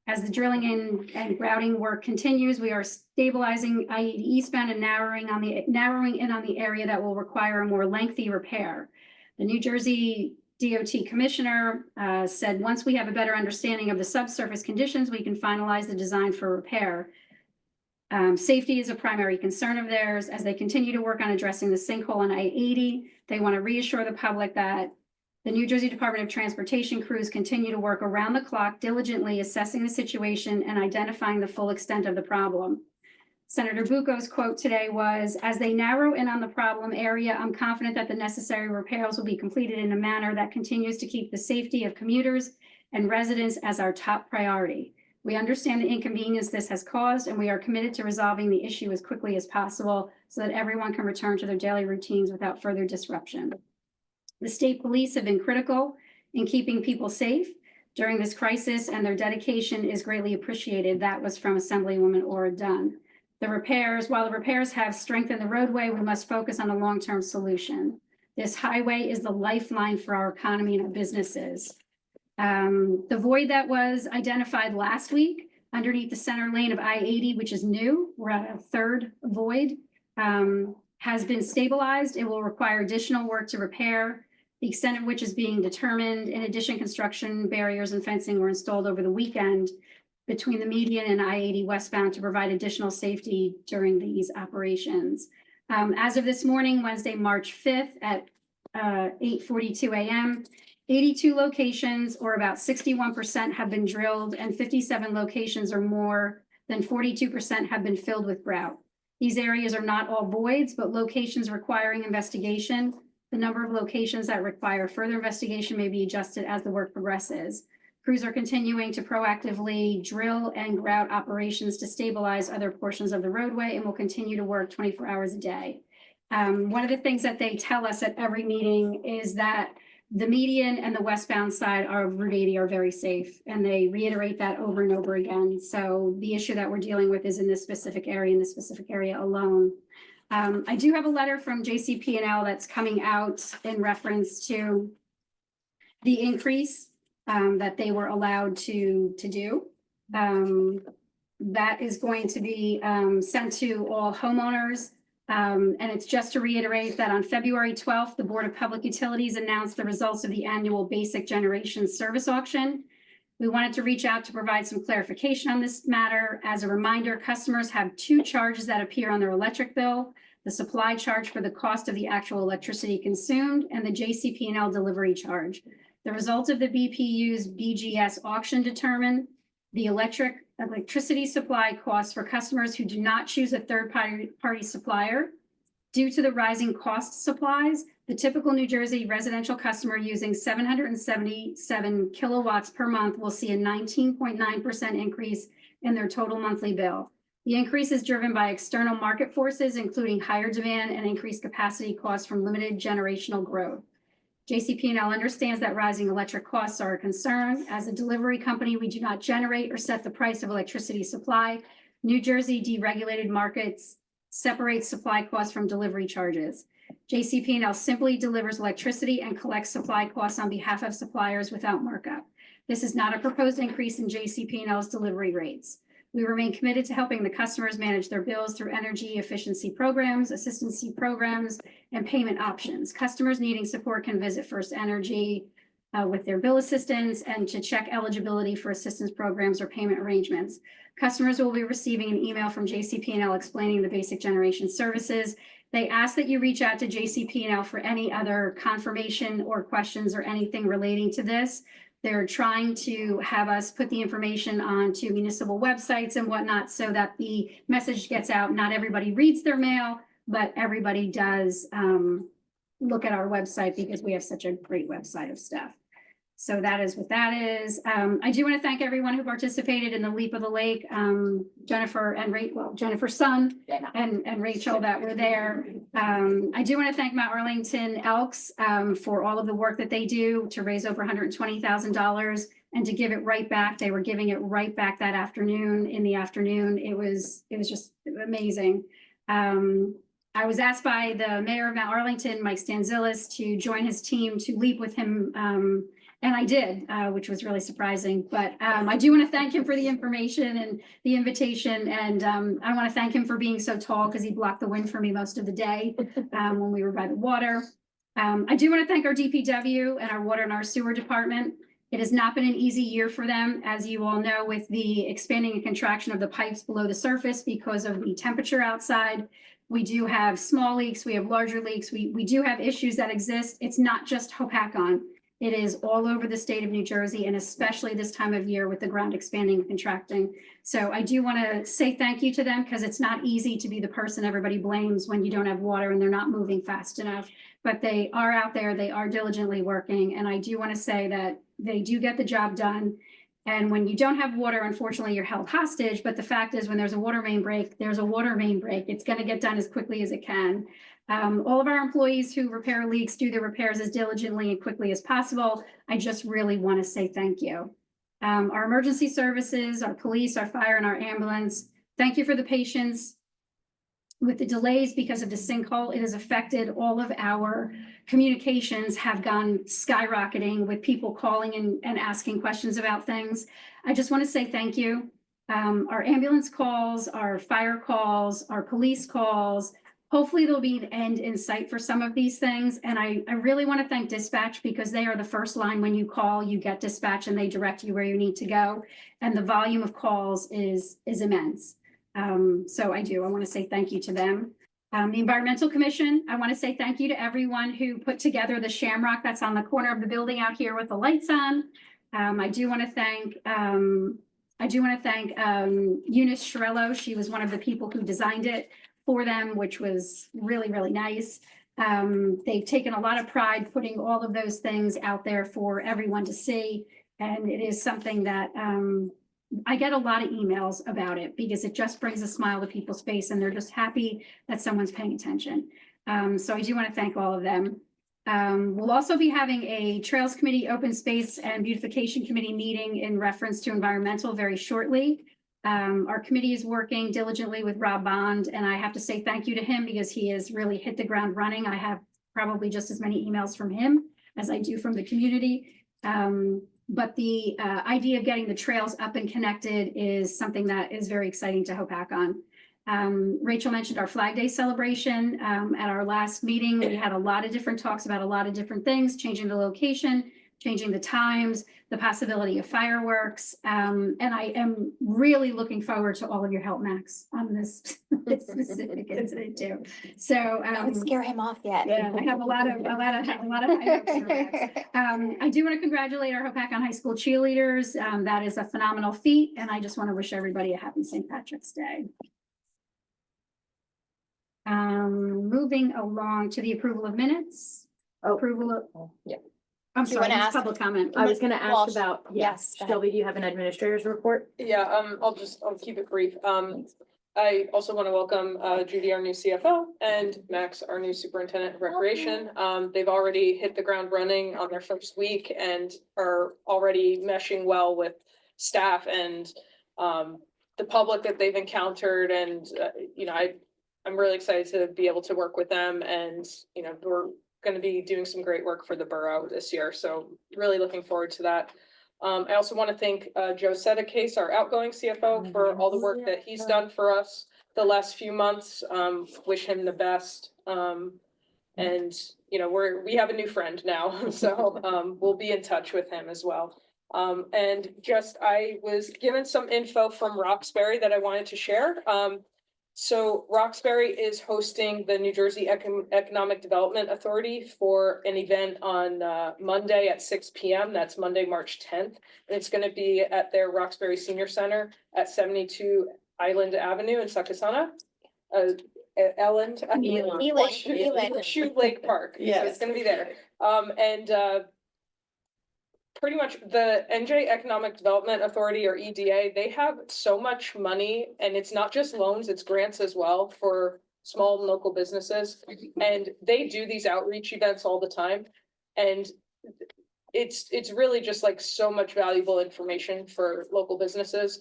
As the drilling and grouting work continues, we are stabilizing I-80 eastbound and narrowing in on the area that will require a more lengthy repair. The New Jersey DOT commissioner said, once we have a better understanding of the subsurface conditions, we can finalize the design for repair. Safety is a primary concern of theirs. As they continue to work on addressing the sinkhole on I-80, they want to reassure the public that the New Jersey Department of Transportation crews continue to work around the clock, diligently assessing the situation and identifying the full extent of the problem. Senator Bucco's quote today was, as they narrow in on the problem area, I'm confident that the necessary repairs will be completed in a manner that continues to keep the safety of commuters and residents as our top priority. We understand the inconvenience this has caused, and we are committed to resolving the issue as quickly as possible so that everyone can return to their daily routines without further disruption. The state police have been critical in keeping people safe during this crisis, and their dedication is greatly appreciated. That was from Assemblywoman Ora Dunn. While the repairs have strengthened the roadway, we must focus on a long-term solution. This highway is the lifeline for our economy and our businesses. The void that was identified last week underneath the center lane of I-80, which is new, we're at a 3rd void, has been stabilized. It will require additional work to repair, the extent of which is being determined. In addition, construction barriers and fencing were installed over the weekend between the median and I-80 westbound to provide additional safety during these operations. As of this morning, Wednesday, March 5th at 8:42 a.m., 82 locations, or about 61%, have been drilled, and 57 locations or more than 42% have been filled with grout. These areas are not all voids, but locations requiring investigation. The number of locations that require further investigation may be adjusted as the work progresses. Crews are continuing to proactively drill and grout operations to stabilize other portions of the roadway and will continue to work 24 hours a day. One of the things that they tell us at every meeting is that the median and the westbound side of Route 80 are very safe, and they reiterate that over and over again. So the issue that we're dealing with is in this specific area alone. I do have a letter from JCP&L that's coming out in reference to the increase that they were allowed to do. That is going to be sent to all homeowners. And it's just to reiterate that on February 12th, the Board of Public Utilities announced the results of the annual Basic Generation Service Auction. We wanted to reach out to provide some clarification on this matter. As a reminder, customers have 2 charges that appear on their electric bill: the supply charge for the cost of the actual electricity consumed and the JCP&L delivery charge. The results of the BPU's BGS auction determine the electricity supply costs for customers who do not choose a third-party supplier. Due to the rising cost of supplies, the typical New Jersey residential customer using 777 kilowatts per month will see a 19.9% increase in their total monthly bill. The increase is driven by external market forces, including higher demand and increased capacity costs from limited generational growth. JCP&L understands that rising electric costs are a concern. As a delivery company, we do not generate or set the price of electricity supply. New Jersey deregulated markets separate supply costs from delivery charges. JCP&L simply delivers electricity and collects supply costs on behalf of suppliers without markup. This is not a proposed increase in JCP&L's delivery rates. We remain committed to helping the customers manage their bills through energy efficiency programs, assistance programs, and payment options. Customers needing support can visit First Energy with their bill assistance and to check eligibility for assistance programs or payment arrangements. Customers will be receiving an email from JCP&L explaining the basic generation services. They ask that you reach out to JCP&L for any other confirmation or questions or anything relating to this. They're trying to have us put the information onto municipal websites and whatnot so that the message gets out. Not everybody reads their mail, but everybody does look at our website because we have such a great website of stuff. So that is what that is. I do want to thank everyone who participated in the Leap of the Lake, Jennifer and Jennifer's son and Rachel that were there. I do want to thank Mount Arlington Elks for all of the work that they do to raise over $120,000 and to give it right back. They were giving it right back that afternoon. In the afternoon, it was just amazing. I was asked by the mayor of Mount Arlington, Mike Stanzilis, to join his team to leap with him. And I did, which was really surprising. But I do want to thank him for the information and the invitation. And I want to thank him for being so tall because he blocked the wind for me most of the day when we were by the water. I do want to thank our DPW and our water and our sewer department. It has not been an easy year for them, as you all know, with the expanding and contraction of the pipes below the surface because of the temperature outside. We do have small leaks, we have larger leaks, we do have issues that exist. It's not just Hopatcon. It is all over the state of New Jersey, and especially this time of year with the ground expanding and contracting. So I do want to say thank you to them because it's not easy to be the person everybody blames when you don't have water and they're not moving fast enough. But they are out there, they are diligently working, and I do want to say that they do get the job done. And when you don't have water, unfortunately, you're held hostage. But the fact is, when there's a water main break, there's a water main break. It's going to get done as quickly as it can. All of our employees who repair leaks do their repairs as diligently and quickly as possible. I just really want to say thank you. Our emergency services, our police, our fire, and our ambulance, thank you for the patience with the delays because of the sinkhole. It has affected all of our communications have gone skyrocketing with people calling and asking questions about things. I just want to say thank you. Our ambulance calls, our fire calls, our police calls, hopefully there'll be an end in sight for some of these things. And I really want to thank dispatch because they are the first line. When you call, you get dispatch and they direct you where you need to go. And the volume of calls is immense. So I want to say thank you to them. The Environmental Commission, I want to say thank you to everyone who put together the shamrock that's on the corner of the building out here with the lights on. I do want to thank Eunice Shirello. She was one of the people who designed it for them, which was really, really nice. They've taken a lot of pride putting all of those things out there for everyone to see. And it is something that I get a lot of emails about it because it just brings a smile to people's face and they're just happy that someone's paying attention. So I do want to thank all of them. We'll also be having a Trails Committee, Open Space and Beautification Committee meeting in reference to environmental very shortly. Our committee is working diligently with Rob Bond, and I have to say thank you to him because he has really hit the ground running. I have probably just as many emails from him as I do from the community. But the idea of getting the trails up and connected is something that is very exciting to Hopatcon. Rachel mentioned our Flag Day celebration. At our last meeting, we had a lot of different talks about a lot of different things, changing the location, changing the times, the possibility of fireworks. And I am really looking forward to all of your help, Max, on this specific incident too. So Don't scare him off yet. yeah, I have a lot of high hopes for Max. I do want to congratulate our Hopatcon High School cheerleaders. That is a phenomenal feat, and I just want to wish everybody a happy St. Patrick's Day. Moving along to the approval of minutes. Approval of. Yeah. I'm Do you sorry, wanna this ask? public comment. I was gonna Well, ask about, yes, go ahead. Shelby, do you have an administrator's report? Yeah, I'll keep it brief. I also want to welcome Judy, our new CFO, and Max, our new superintendent of recreation. They've already hit the ground running on their first week and are already meshing well with staff and the public that they've encountered. And, I'm really excited to be able to work with them, and, we're going to be doing some great work for the borough this year. So really looking forward to that. I also want to thank Joe Sedekase, our outgoing CFO, for all the work that he's done for us the last few months. Wish him the best. And, we have a new friend now, so we'll be in touch with him as well. And just, I was given some info from Roxbury that I wanted to share. So Roxbury is hosting the New Jersey Economic Development Authority for an event on Monday at 6 p.m. That's Monday, March 10th. And it's going to be at their Roxbury Senior Center at 72 Island Avenue in Sakasana. Eland. Shoe Lake Park. So it's going to be there. Pretty much the NJ Economic Development Authority, or EDA, they have so much money, and it's not just loans, it's grants as well for small and local businesses. And they do these outreach events all the time. And it's really just like so much valuable information for local businesses.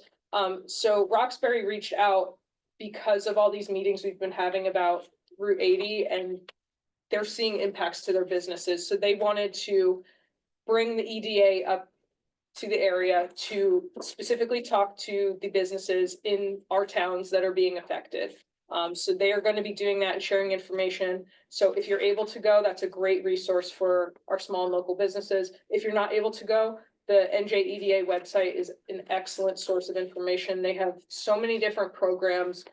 So Roxbury reached out because of all these meetings we've been having about Route 80, and they're seeing impacts to their businesses. So they wanted to bring the EDA up to the area to specifically talk to the businesses in our towns that are being affected. So they are going to be doing that and sharing information. So if you're able to go, that's a great resource for our small and local businesses. If you're not able to go, the NJEDA website is an excellent source of information. They have so many different programs.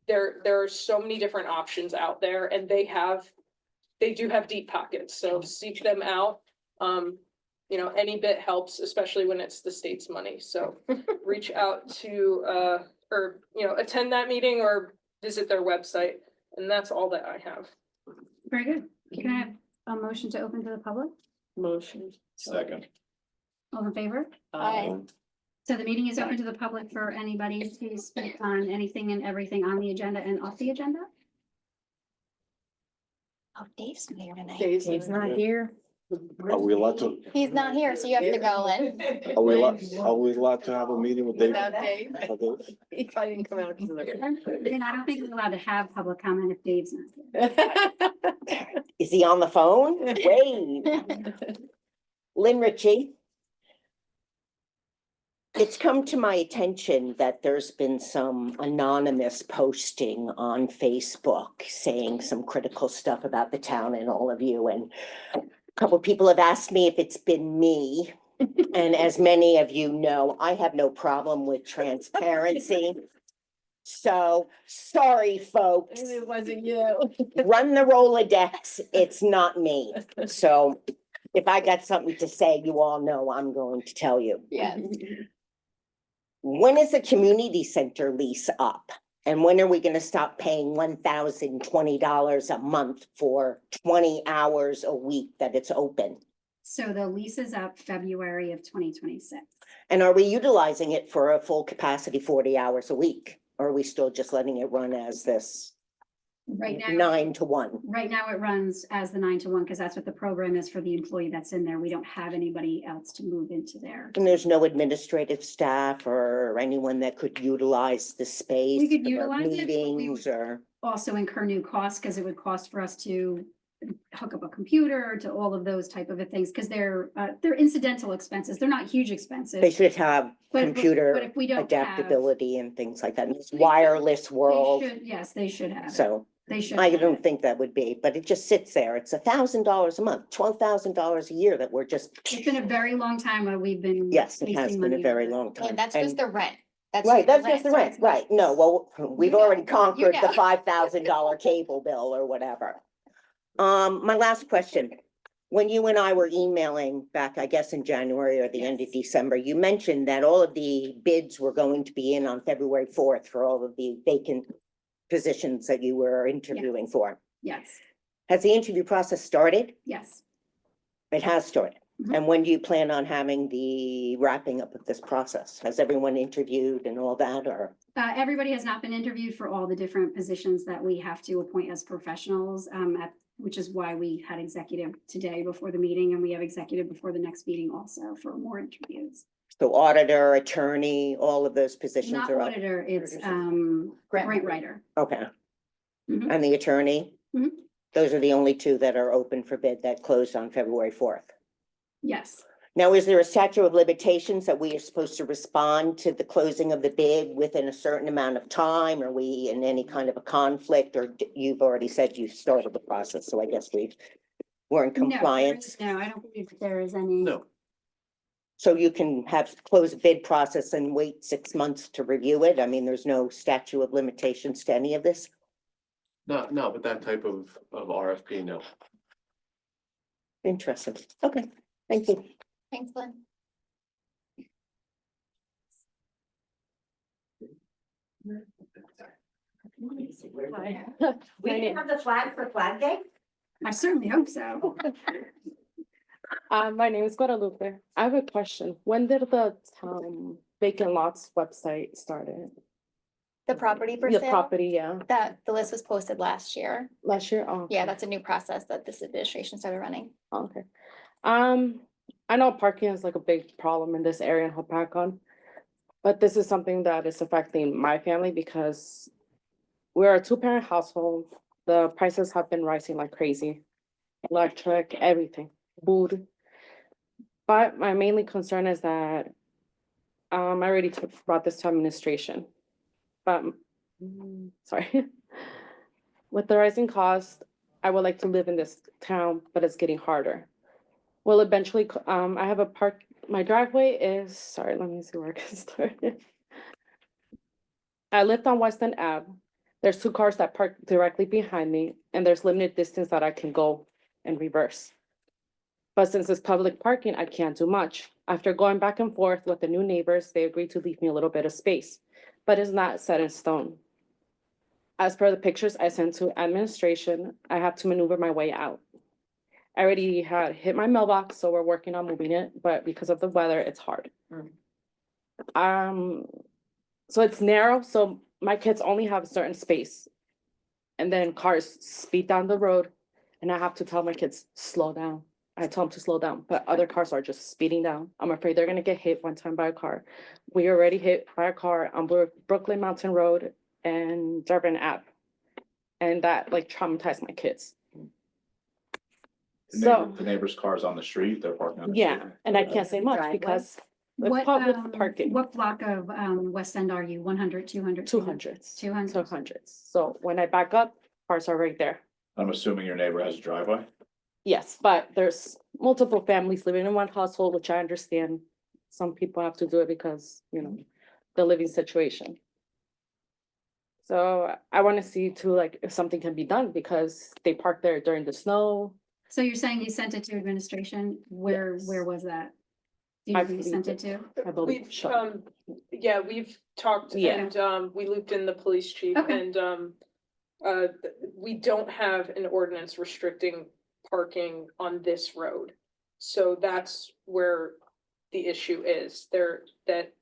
There are so many different options out there, and they do have deep pockets. So seek them out. Any bit helps, especially when it's the state's money. So reach out to, attend that meeting or visit their website. And that's all that I have. Very good. Can I have a motion to open to the public? Motion. Second. All in favor? Aye. So the meeting is open to the public for anybody to speak on anything and everything on the agenda and off the agenda. Oh, Dave's here tonight. Dave's not here. Are we allowed to, He's not here, so you have to go in. are we allowed to have a meeting with Dave? Without Dave? Okay. He probably didn't come out. And I don't think we're allowed to have public comment if Dave's not here. Is he on the phone? Wait. Lynn Ritchie. It's come to my attention that there's been some anonymous posting on Facebook saying some critical stuff about the town and all of you. And a couple of people have asked me if it's been me. And as many of you know, I have no problem with transparency. So sorry, folks. It wasn't you. Run the Rolodex. It's not me. So if I got something to say, you all know I'm going to tell you. Yes. When is the community center lease up? And when are we gonna stop paying $1,020 a month for 20 hours a week that it's open? So the lease is up February of 2026. And are we utilizing it for a full capacity 40 hours a week? Or are we still just letting it run as this Right now, 9 to 1? right now it runs as the 9 to 1 because that's what the program is for the employee that's in there. We don't have anybody else to move into there. And there's no administrative staff or anyone that could utilize the space? We could for utilize it, but we meetings or? Also incur new costs because it would cost for us to hook up a computer to all of those type of things because they're incidental expenses. They're not huge expenses. They should have But computer if we don't have- adaptability and things like that, in this wireless They world. should, yes, they should have. it. So They should. I have don't it. think that would be, but it just sits there. It's $1,000 a month, $12,000 a year that we're just, It's been a very long time where we've been. yes, it has wasting been a money very on it. long Yeah, time. that's just And- the rent. That's Right, that's just the so rent, it's- right. No, well, we've You know, already conquered the know. $5,000 cable bill or whatever. My last question. When you and I were emailing back, I guess in January or the end of December, you mentioned that all of the bids were going to be in on February 4th for all of the vacant positions that you were interviewing for. Yes, Has the interview process started? yes. It has started. And when do you plan on having the wrapping up of this process? Has everyone interviewed and all that, or? Everybody has not been interviewed for all the different positions that we have to appoint as professionals, which is why we had executive today before the meeting, and we have executive before the next meeting also for more interviews. So auditor, attorney, all of those positions Not are up? auditor, it's grant writer. Okay. Mhm. And the attorney? Mhm. Those are the only two that are open for bid that closed on February 4th. Yes. Now, is there a statute of limitations that we are supposed to respond to the closing of the bid within a certain amount of time? Are we in any kind of a conflict, or you've already said you started the process, so I guess we're in No, there compliance? is- No, I don't believe that there is any. No. So you can have close bid process and wait 6 months to review it? I mean, there's no statute of limitations to any of this? No, but that type of RFP, no. Interesting. Okay, thank you. Thanks, Lynn. We didn't have the flag for Flag Day? I certainly hope so. My name is Guadalupe. I have a question. When did the vacant lots website started? The property for The sale, property, yeah, that the list was posted last year. last year? Oh, Yeah, that's a new process that this administration started running. okay. I know parking is like a big problem in this area in Hopatcon. But this is something that is affecting my family because we're a two-parent household. The prices have been rising like crazy. Electric, everything, food. But my mainly concern is that I already brought this to administration. But, sorry. With the rising cost, I would like to live in this town, but it's getting harder. Well, eventually, I have my driveway is, sorry, let me see where I can start. I lived on West End Ave. There's 2 cars that park directly behind me, and there's limited distance that I can go and reverse. But since it's public parking, I can't do much. After going back and forth with the new neighbors, they agreed to leave me a little bit of space, but it's not set in stone. As per the pictures I sent to administration, I have to maneuver my way out. I already had hit my mailbox, so we're working on moving it, but because of the weather, it's hard. So it's narrow, so my kids only have a certain space. And then cars speed down the road, and I have to tell my kids, slow down. I tell them to slow down, but other cars are just speeding down. I'm afraid they're gonna get hit one time by a car. We already hit by a car on Brooklyn Mountain Road and Durban Ave. And that like traumatized my kids. So, The neighbor's car's on the street, they're parking on the street. yeah, and I can't say much Driveway? because the What, public parking, what block of, West End are you? 100, 200? 200s. 200. 200s. So when I back up, cars are right there. I'm assuming your neighbor has a driveway? Yes, but there's multiple families living in one household, which I understand. Some people have to do it because, the living situation. So I want to see too, like, if something can be done because they park there during the snow. So you're saying you sent it to administration? Where Yes. was that? Do you know who you sent it to? I believe. We've, Sure. yeah, we've talked Yeah. and, we looped in the police chief Okay. and, we don't have an ordinance restricting parking on this road. So that's where the issue is that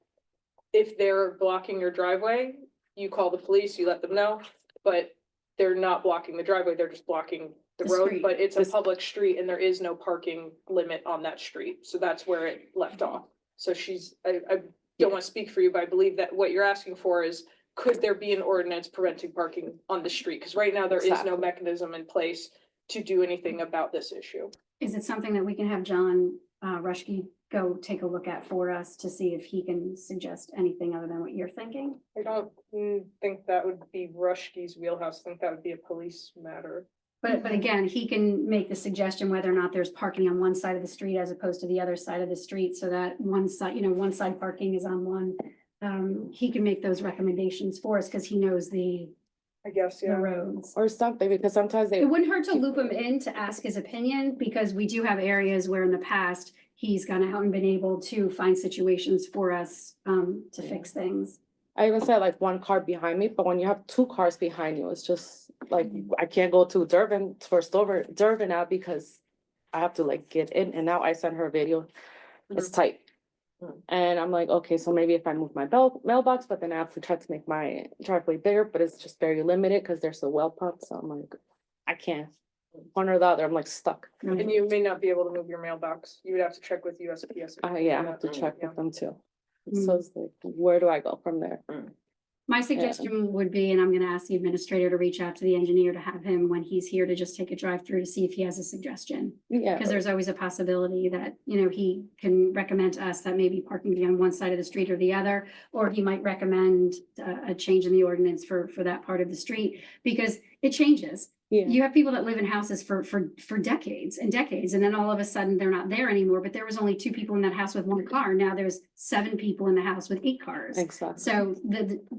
if they're blocking your driveway, you call the police, you let them know, but they're not blocking the driveway, they're just blocking the The road, street. but it's a This- public street and there is no parking limit on that street. So that's where it left off. So I don't want to speak for you, but I believe that what you're asking for is, could there be an ordinance preventing parking on the street? Because right now there is Exactly. no mechanism in place to do anything about this issue. Is it something that we can have John Rushke go take a look at for us to see if he can suggest anything other than what you're thinking? I don't think that would be Rushke's wheelhouse. I think that would be a police matter. But again, he can make the suggestion whether or not there's parking on one side of the street as opposed to the other side of the street, so that one side, one side parking is on one. He can make those recommendations for us because he knows the I guess, yeah. roads. Or something, because sometimes they. It wouldn't hurt to loop him in to ask his opinion, because we do have areas where in the past, he's gone out and been able to find situations for us to fix things. I even said like one car behind me, but when you have 2 cars behind you, it's just like, I can't go to Durban now because I have to like get in and out. I sent her a video. It's tight. And I'm like, okay, so maybe if I move my mailbox, but then I have to try to make my driveway bigger, but it's just very limited because there's a well pump. So I'm like, I can't. One or the other, I'm like stuck. And you may not be able to move your mailbox. You would have to check with USPS. Yeah, I have to check Yeah. with them too. So it's like, where do I go from there? My suggestion would be, and I'm gonna ask the administrator to reach out to the engineer to have him, when he's here, to just take a drive through to see if he has a suggestion. Yeah, Because there's always a possibility that, you know, he can recommend to us that maybe parking be on one side of the street or the other, or he might recommend a change in the ordinance for that part of the street, because it changes. yeah, You have people that live in houses for decades and decades, and then all of a sudden they're not there anymore, but there was only 2 people in that house with 1 car. Now there's 7 people in the house with 8 cars. exactly. So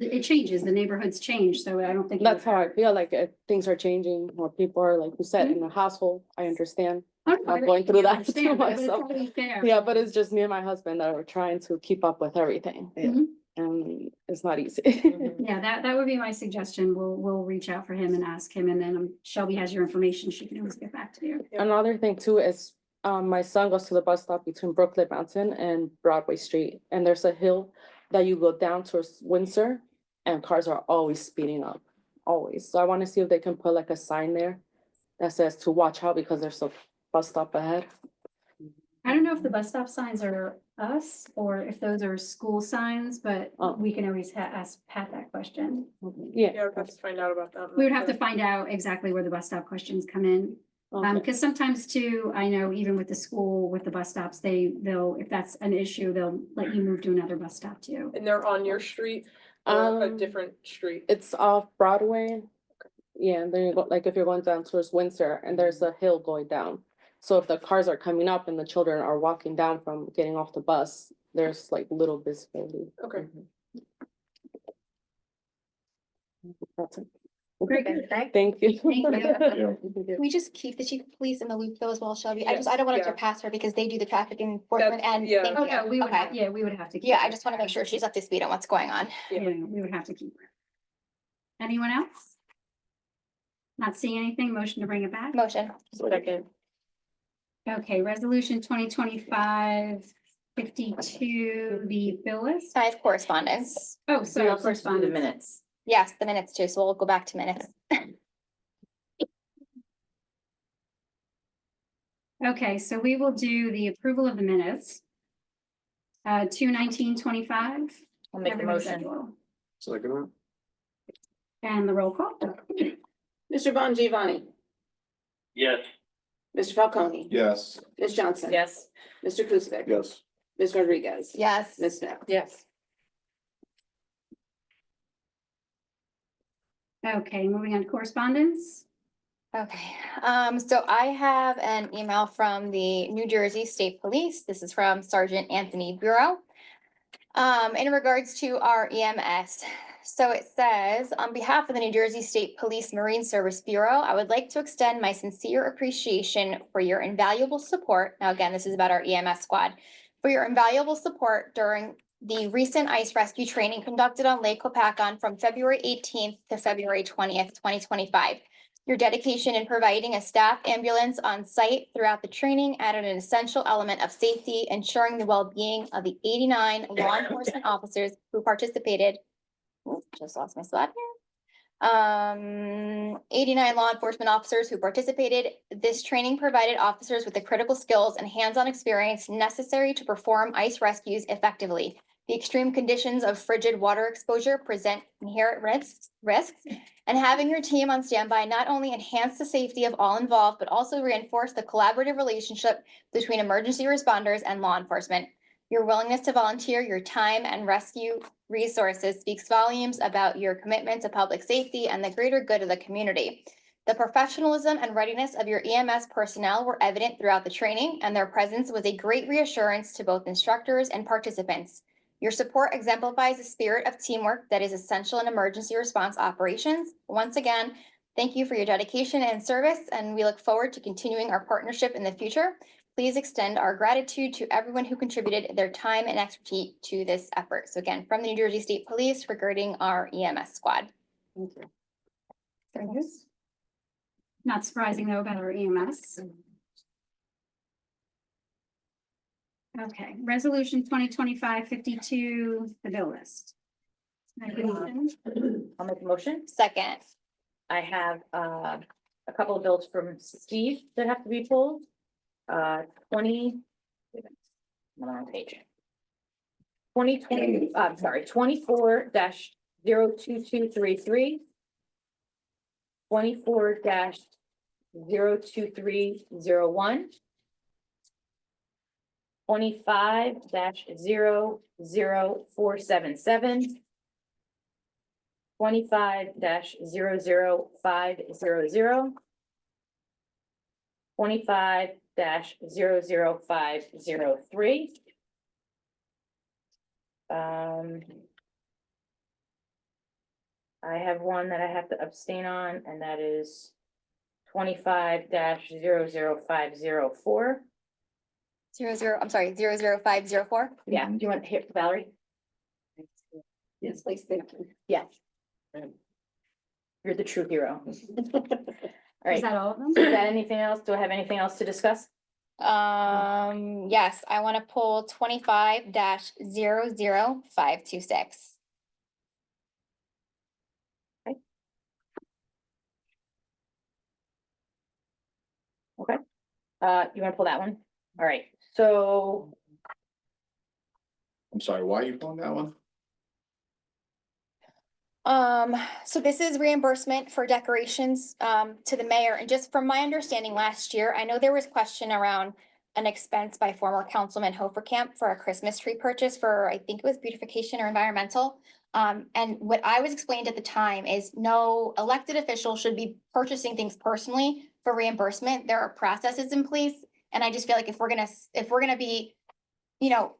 it changes, the neighborhoods change, so I don't think. it That's would how I hurt. feel like things are changing. More people are, like you said, in a household. I understand. Oh, no, I'm going through I that understand, too but it's myself. totally fair. Yeah, but it's just me and my husband that are trying to keep up with everything. Mhm. And it's not easy. Yeah, that would be my suggestion. We'll reach out for him and ask him, and then Shelby has your information. She can always get back to you. Another thing too is, my son goes to the bus stop between Brooklyn Mountain and Broadway Street, and there's a hill that you go down towards Windsor, and cars are always speeding up, always. So I want to see if they can put like a sign there that says to watch out because there's a bus stop ahead. I don't know if the bus stop signs are us or if those are school signs, but Oh. we can always ask Pat that question. Yeah. Yeah, we'd have to find out about that. We would have to find out exactly where the bus stop questions come in. Okay. Because sometimes too, I know even with the school, with the bus stops, they'll, if that's an issue, they'll let you move to another bus stop too. And they're on your street or a Um, different street? It's off Broadway. Yeah, and then you go, like if you're going down towards Windsor and there's a hill going down. So if the cars are coming up and the children are walking down from getting off the bus, there's like little visibility. Okay. That's it. Very good. Thank you. Thank you. Can we just keep the chief of police in the loop though as well, Shelby? I don't want to Yeah. surpass her because they do the traffic enforcement and yeah. thank Oh, no, we you. would, Okay. we would have to. keep Yeah, I her. just want to make sure she's up to speed on what's going on. Yeah, we would have to keep her. Anyone else? Not seeing anything, motion to bring it back? Motion. Second. Okay, resolution 2025-52, the bill list. I have correspondence. Oh, sorry, correspondence. Minutes. Yes, the minutes too, so we'll go back to minutes. Okay, so we will do the approval of the minutes. 2/19/25. I'll make a Everybody's motion. schedule. Second. And the roll call. Mr. Bon Giovanni, Yes. Mr. Falcone, Yes. Ms. Johnson. Yes. Mr. Kuzic. Yes. Ms. Rodriguez. Yes. Ms. Smith. Yes. Okay, moving on to correspondence. Okay, so I have an email from the New Jersey State Police. This is from Sergeant Anthony Bureau. In regards to our EMS. So it says, on behalf of the New Jersey State Police Marine Service Bureau, I would like to extend my sincere appreciation for your invaluable support. Now, again, this is about our EMS squad, for your invaluable support during the recent ice rescue training conducted on Lake Hopatcong from February 18th to February 20th, 2025. Your dedication in providing a staff ambulance on site throughout the training added an essential element of safety, ensuring the well-being of the 89 law enforcement officers who participated. Oops, just lost my spot here. 89 law enforcement officers who participated. This training provided officers with the critical skills and hands-on experience necessary to perform ice rescues effectively. The extreme conditions of frigid water exposure present inherent risks, and having your team on standby not only enhanced the safety of all involved, but also reinforced the collaborative relationship between emergency responders and law enforcement. Your willingness to volunteer your time and rescue resources speaks volumes about your commitment to public safety and the greater good of the community. The professionalism and readiness of your EMS personnel were evident throughout the training, and their presence was a great reassurance to both instructors and participants. Your support exemplifies a spirit of teamwork that is essential in emergency response operations. Once again, thank you for your dedication and service, and we look forward to continuing our partnership in the future. Please extend our gratitude to everyone who contributed their time and expertise to this effort. So again, from the New Jersey State Police regarding our EMS squad. Not surprising though about our EMS. Okay, resolution 2025-52, the bill list. Can I get a motion? I'll make a motion. Second, I have a couple of bills from Steve that have to be pulled. 20. I'm on the wrong page. 2020, I'm sorry, 24-02233. 24-02301. 25-00477. 25-00500. 25-00503. I have one that I have to abstain on, and that is 25-00504. 00504. Yeah, do you want to hear Valerie? Yes, please, thank you. Yeah. You're the true hero. All Is right, that all of them? is that anything else? Do I have anything else to discuss? Yes, I want to pull 25-00526. You want to pull that one? All right, so I'm sorry, why are you pulling that one? So this is reimbursement for decorations, to the mayor, and just from my understanding last year, I know there was question around an expense by former Councilman Hoferkamp for a Christmas tree purchase for, I think it was beautification or environmental. And what I was explained at the time is no elected official should be purchasing things personally for reimbursement. There are processes in place. And I just feel like if we're gonna be, you know,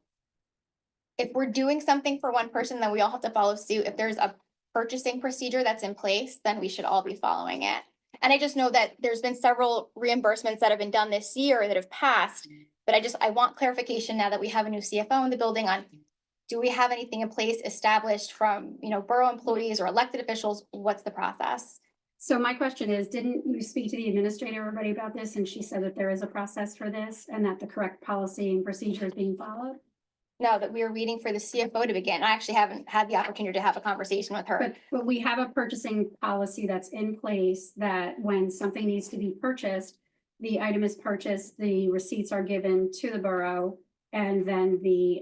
if we're doing something for one person, then we all have to follow suit. If there's a purchasing procedure that's in place, then we should all be following it. And I just know that there's been several reimbursements that have been done this year that have passed. But I want clarification now that we have a new CFO in the building on, do we have anything in place established from, you know, borough employees or elected officials? What's the process? So my question is, didn't you speak to the administrator already about this? And she said that there is a process for this and that the correct policy and procedure is being followed? No, that we are waiting for the CFO to begin. I actually haven't had the opportunity to have a conversation with her. But we have a purchasing policy that's in place that when something needs to be purchased, the item is purchased, the receipts are given to the borough, and then the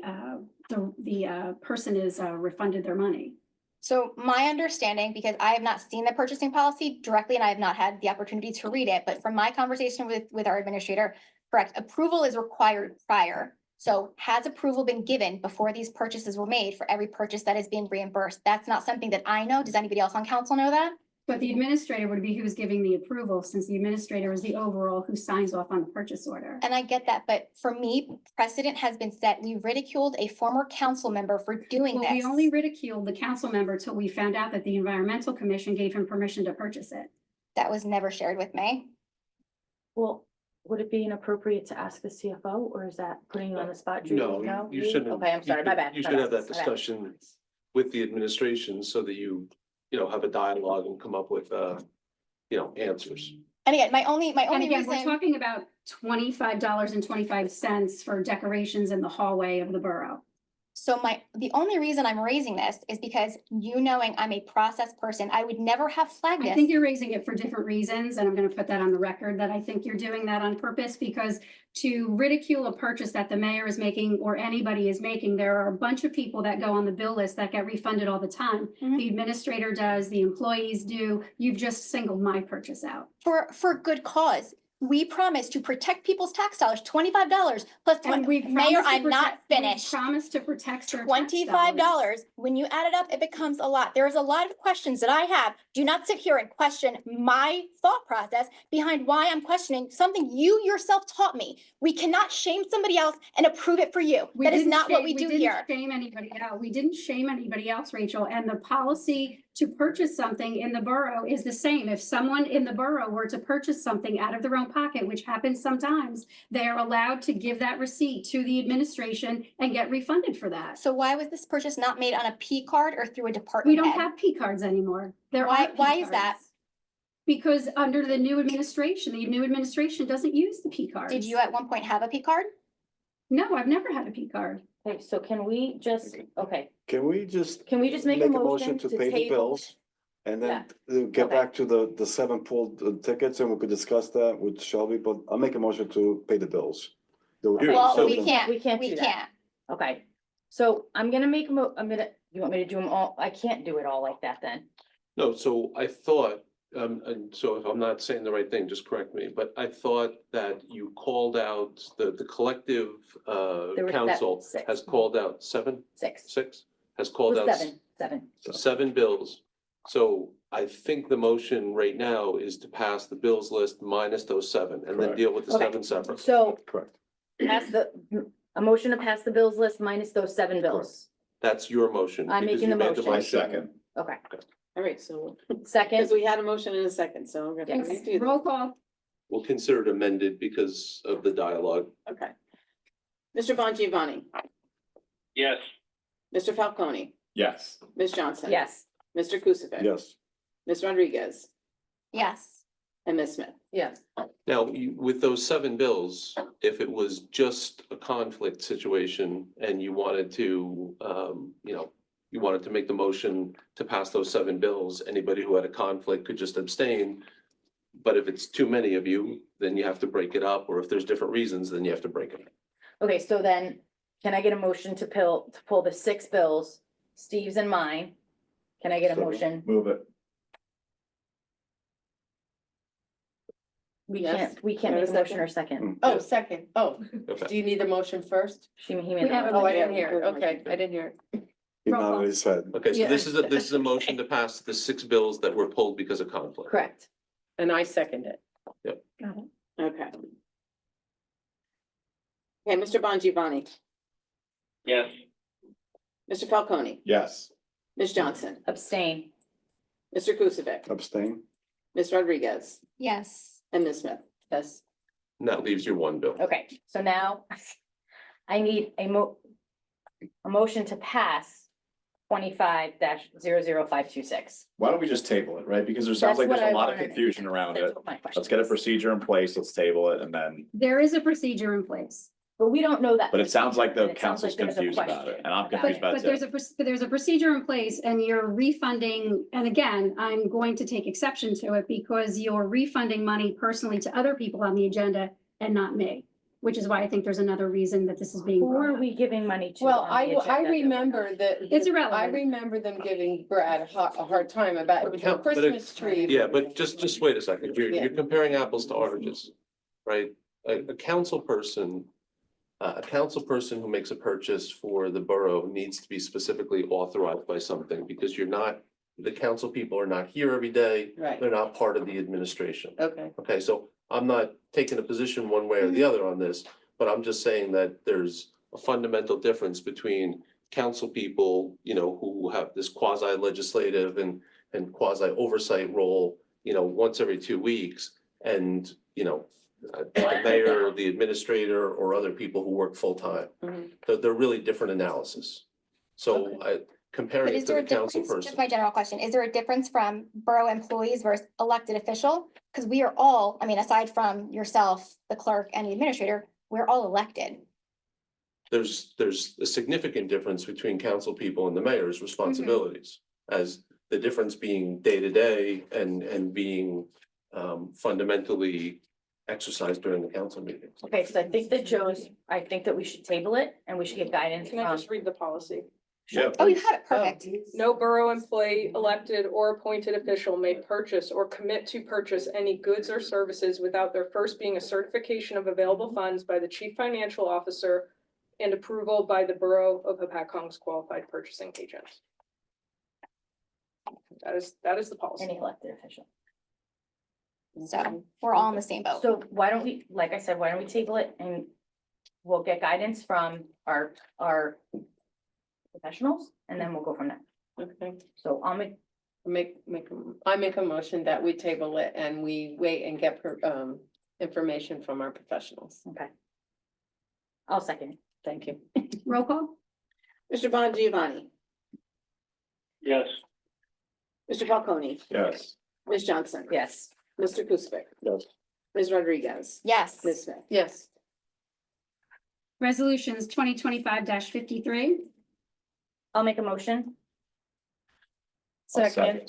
person is refunded their money. So my understanding, because I have not seen the purchasing policy directly and I have not had the opportunity to read it, but from my conversation with our administrator, correct, approval is required prior. So has approval been given before these purchases were made for every purchase that is being reimbursed? That's not something that I know. Does anybody else on council know that? But the administrator would be who's giving the approval, since the administrator is the overall who signs off on the purchase order. And I get that, but for me, precedent has been set. We ridiculed a former council member for doing Well, we this. only ridiculed the council member till we found out that the environmental commission gave him permission to purchase it. That was never shared with me. well, would it be inappropriate to ask the CFO, or is that putting you on the spot? Judy? No, you shouldn't. Okay, I'm sorry, my bad. You my should bad, have that my bad. discussion with the administration so that you have a dialogue and come up with, answers. And again, my only And again, we're reason, talking about $25.25 for decorations in the hallway of the borough. so the only reason I'm raising this is because you knowing I'm a process person, I would never have flagged I this. think you're raising it for different reasons, and I'm gonna put that on the record, that I think you're doing that on purpose, because to ridicule a purchase that the mayor is making or anybody is making, there are a bunch of people that go on the bill list that get refunded all the time. Mhm. The administrator does, the employees do. You've just singled my purchase out. For good cause. We promised to protect people's tax dollars, $25 plus, And we've Mayor, promised to I'm not protect- we've finished. Promised to protect their tax $25. When you add it up, it becomes a lot. There is a lot of questions that I have. Do not sit here and question my thought process behind why I'm questioning something you yourself taught me. We cannot shame somebody else and approve it for you. We That is didn't not what shame- we do didn't here. Shame anybody else. We didn't shame anybody else, Rachel, and the policy to purchase something in the borough is the same. If someone in the borough were to purchase something out of their own pocket, which happens sometimes, they are allowed to give that receipt to the administration and get refunded for that. So why was this purchase not made on a P card or through a We department don't head? have P cards anymore. There Why- aren't P why is that? cards. Because under the new administration doesn't use the P cards. Did you at one point have a P card? No, I've never had a P card. Okay, so can we just, okay, Can we just? can we just make a motion to pay the table? bills? And then get Okay. back to the seven pooled tickets and we could discuss that with Shelby, but I'll make a motion to pay the bills. Well, so- we can't, We can't we do that. can't. Okay, so I'm gonna make you want me to do them all? I can't do it all like that then. No, so I thought, and so if I'm not saying the right thing, just correct me, but I thought that you called out, the collective, There were council six. has called out Six. has called out Seven. seven bills. So I think the motion right now is to pass the bills list minus those seven and then Correct. deal with the Okay. seven separate. So Correct. a motion to pass the bills list minus those seven bills. That's your motion. I'm because making you the made motion. My second. Okay, All right, so, second, because we had a motion in a second, so I'm gonna Yes. redo that. Roll call. We'll consider it amended because of the dialogue. Okay. Mr. Bongiovanni, Yes. Mr. Falcone, Yes. Ms. Johnson. yes. Mr. Kusivic. Yes. Ms. Rodriguez Yes. and Ms. Smith. Yes. Now, with those seven bills, if it was just a conflict situation and you wanted to, you wanted to make the motion to pass those seven bills, anybody who had a conflict could just abstain. But if it's too many of you, then you have to break it up, or if there's different reasons, then you have to break it up. Okay, so then, can I get a motion to pull the six bills, Steve's and mine? Can I get a So- motion? Move it. We Yes. can't Have a make a motion second? or second. Oh, second. Oh, Okay. do you need the motion first? He made the Oh, motion. I didn't hear. Okay, I didn't hear. He Roll call. nodded his head. Okay, so Yeah. this is a motion to pass the six bills that were pulled because of conflict. Correct. And I second it. Yep. Okay. Okay, Mr. Bongiovanni, Yes. Mr. Falcone, Yes. Ms. Johnson, Abstain. Mr. Kusivic, Abstain. Ms. Rodriguez, Yes. and Ms. Smith. Yes. And that leaves your one bill. Okay, so now I need a motion to pass 25-00526. Why don't we just table it, right? Because there sounds That's like there's what a I lot of wanted. confusion around That's it. what my question Let's get a is. procedure in place, let's table it, and then, There is a procedure in place. But we don't know that. but it sounds like the and it sounds council's like there's a confused about it, question and I'm about confused it. about But it too. there's a procedure in place and you're refunding, and again, I'm going to take exception to it because you're refunding money personally to other people on the agenda and not me, which is why I think there's another reason that this is being Who brought are up. we giving money to? Well, on I, the I agenda? remember that. It's I irrelevant. remember them giving Brad a hard time about it was a But it- Christmas tree. Yeah, but just wait a second. Yeah. You're comparing apples to oranges, right? A council person who makes a purchase for the borough needs to be specifically authorized by something because the council people are not here every day. Right, They're not part of the administration. okay. Okay, so I'm not taking a position one way or the other on this, but I'm just saying that there's a fundamental difference between council people, who have this quasi legislative and quasi oversight role, once every 2 weeks, and, the mayor, the administrator, or other people who work full-time. Mhm. They're really different analysis. So But comparing is it to there the a council difference, just person. my general question, is there a difference from borough employees versus elected official? Because we are all, I mean, aside from yourself, the clerk and the administrator, we're all elected. There's a significant difference between council people and the mayor's responsibilities. As the difference being day-to-day and being fundamentally exercised during the council meetings. Okay, so I think that we should table it and we should get guidance Can I from. just read the policy? Yeah. Oh, you have it, perfect. No borough employee, elected or appointed official may purchase or commit to purchase any goods or services without there first being a certification of available funds by the chief financial officer and approval by the Borough of Hopatcong's qualified purchasing agent. That is the policy. Any elected official. So we're all in the same boat. So why don't we, like I said, why don't we table it and we'll get guidance from our professionals and then we'll go from there. Okay. So I'll make, I make a motion that we table it and we wait and get information from our professionals. okay. I'll second. Thank you. Roll call. Mr. Bongiovanni, Yes. Mr. Falcone, Yes. Ms. Johnson. Yes. Mr. Kusivic, Yes. Ms. Rodriguez. Yes. Ms. Smith. Yes. Resolutions 2025-53. I'll make a motion. Second.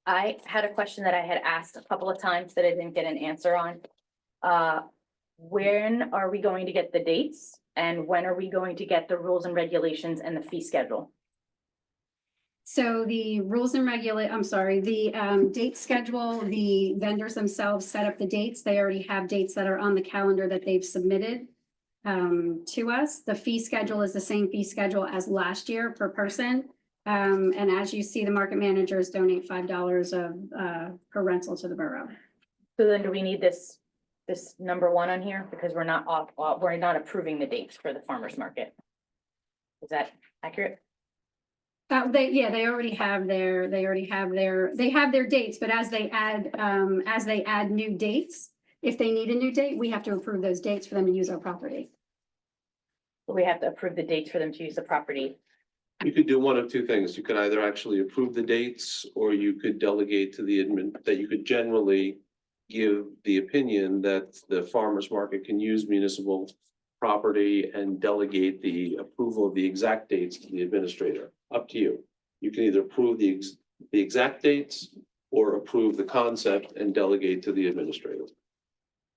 I had a question that I had asked a couple of times that I didn't get an answer on. When are we going to get the dates? And when are we going to get the rules and regulations and the fee schedule? So the rules and the date schedule, the vendors themselves set up the dates. They already have dates that are on the calendar that they've submitted to us. The fee schedule is the same fee schedule as last year per person. And as you see, the market managers donate $5 of per rental to the borough. So then do we need this number one on here? Because we're not we're not approving the dates for the farmer's market. Is that accurate? They already have their dates, but as they add new dates, if they need a new date, we have to approve those dates for them to use our property. We have to approve the dates for them to use the property. You could do one of two things. You could either actually approve the dates, or you could delegate to the admin, that you could generally give the opinion that the farmer's market can use municipal property and delegate the approval of the exact dates to the administrator. Up to you. You can either approve the exact dates or approve the concept and delegate to the administrator.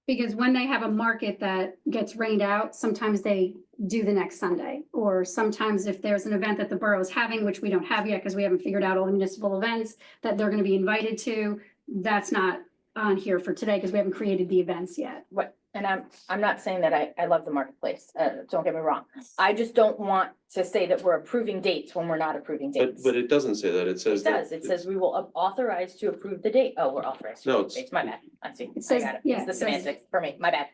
Because when they have a market that gets rained out, sometimes they do the next Sunday. Or sometimes if there's an event that the borough is having, which we don't have yet because we haven't figured out all the municipal events that they're going to be invited to, that's not on here for today because we haven't created the events yet. What, and I'm not saying that I love the marketplace, don't get me wrong. I just don't want to say that we're approving dates when we're not approving dates. But it doesn't say that. It It says. does, it says we will authorize to approve the date. Oh, we're authorized. to No, approve dates. My bad. I see. I says- got it. yeah, It's the it says- semantics for me. My bad.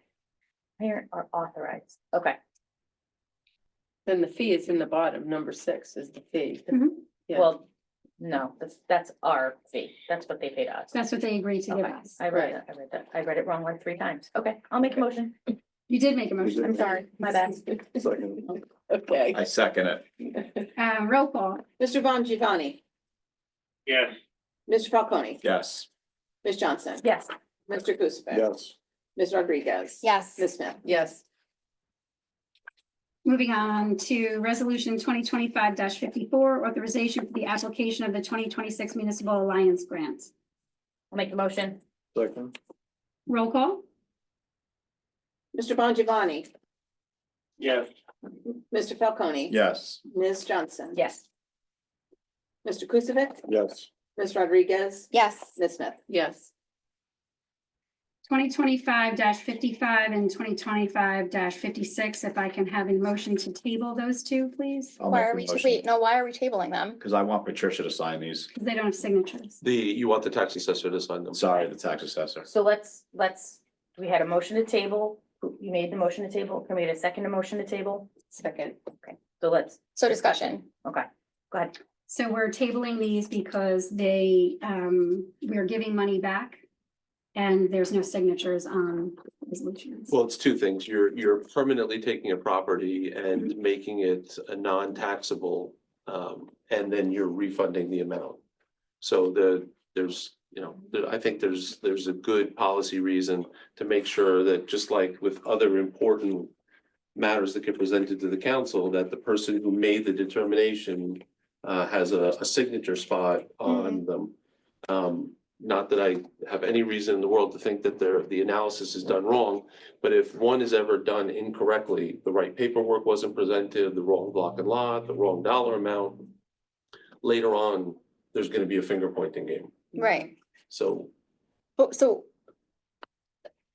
Here are authorized. Okay. Then the fee is in the bottom, number 6 is the fee. Mhm. Yeah. Well, no, that's our fee. That's what they paid us. That's what they agreed to give Okay, us. I read that. I read it wrong like 3 times. Okay, I'll make a motion. You did make a motion. I'm sorry, my bad. Second. Okay. I second it. Roll call. Mr. Von Giovanni, Yes. Mr. Falcone, Yes. Ms. Johnson, Yes, Mr. Kusick. Yes. Ms. Rodriguez. Yes. Ms. Smith. Yes. Moving on to resolution 2025-54, authorization for the application of the 2026 Municipal Alliance Grant. I'll make the motion. Second. Roll call. Mr. Bon Giovanni, Yes. Mr. Falcone. Yes. Ms. Johnson. Yes, Mr. Kusick, Yes. Ms. Rodriguez. Yes. Ms. Smith. Yes. 2025-55 and 2025-56, if I can have a motion to table those two, please, Why are we, why are we tabling them? Because I want Patricia to sign these. because they don't have signatures. You want the tax assessor to sign them. Sorry, the tax assessor. so let's, we had a motion to table. You made the motion to table. Can we get a second motion to table? Second. So let's, So discussion. okay, go ahead. So we're tabling these because we're giving money back and there's no signatures on resolutions. Well, it's two things. You're permanently taking a property and making it a non-taxable, and then you're refunding the amount. So I think there's a good policy reason to make sure that, just like with other important matters that get presented to the council, that the person who made the determination has a signature spot on them. Not that I have any reason in the world to think that the analysis is done wrong, but if one is ever done incorrectly, the right paperwork wasn't presented, the wrong block and lot, the wrong dollar amount, later on, there's gonna be a finger pointing game. Right. So So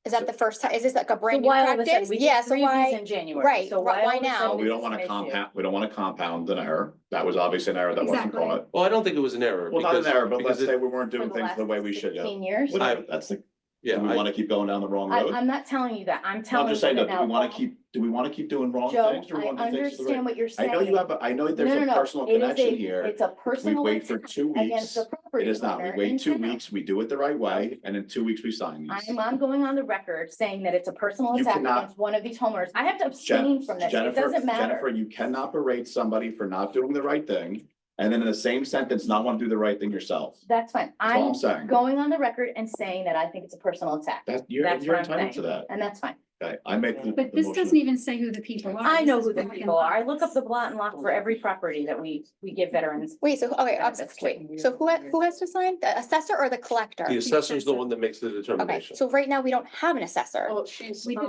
is that the first time? Is this like a brand new why all of a sudden? practice? We Yeah, just so read these why? in January. Right, So why all of a now? sudden We don't is want this to an issue? compound an error. That was obviously an error that wasn't Exactly. caught. well, I don't think it was an error. Well, not an because- error, but because let's say we weren't doing For the things the last way we should go. 15 years? Whatever, that's the, Yeah, do we want to keep going down the wrong road? I'm not telling you that. I'm I'm telling you just saying, that that do we now. want to keep doing wrong Joe, things? Or we I want to do things the understand right? what you're I saying. know you have, I know there's a personal It is connection a- here. It's a We personal wait for attack 2 against weeks. the property It is not. We owner wait in 2 town. weeks, we do it the right way, and in 2 weeks we sign these. I'm going on the record saying that it's a personal You attack cannot- against one of these homeowners. I have to abstain from this. It Jennifer, doesn't Jennifer, matter. you cannot berate somebody for not doing the right thing, and then in the same sentence, not want to do the right thing yourself. That's fine. That's all I'm I'm saying. going on the record and saying that I think it's a personal attack. That, you're That's you're what I'm entitled to saying. that. And that's fine. Okay, I make the But the this motion. doesn't even say who the people are. I This know is who the block and people are. I lot. look up the lot and lot for every property that we give veterans. Wait, so, okay, Benefits to. wait, so who has to sign? The assessor or the collector? The assessor's the one that makes the Okay, determination. so right now we don't have an assessor. Well, she's, We did-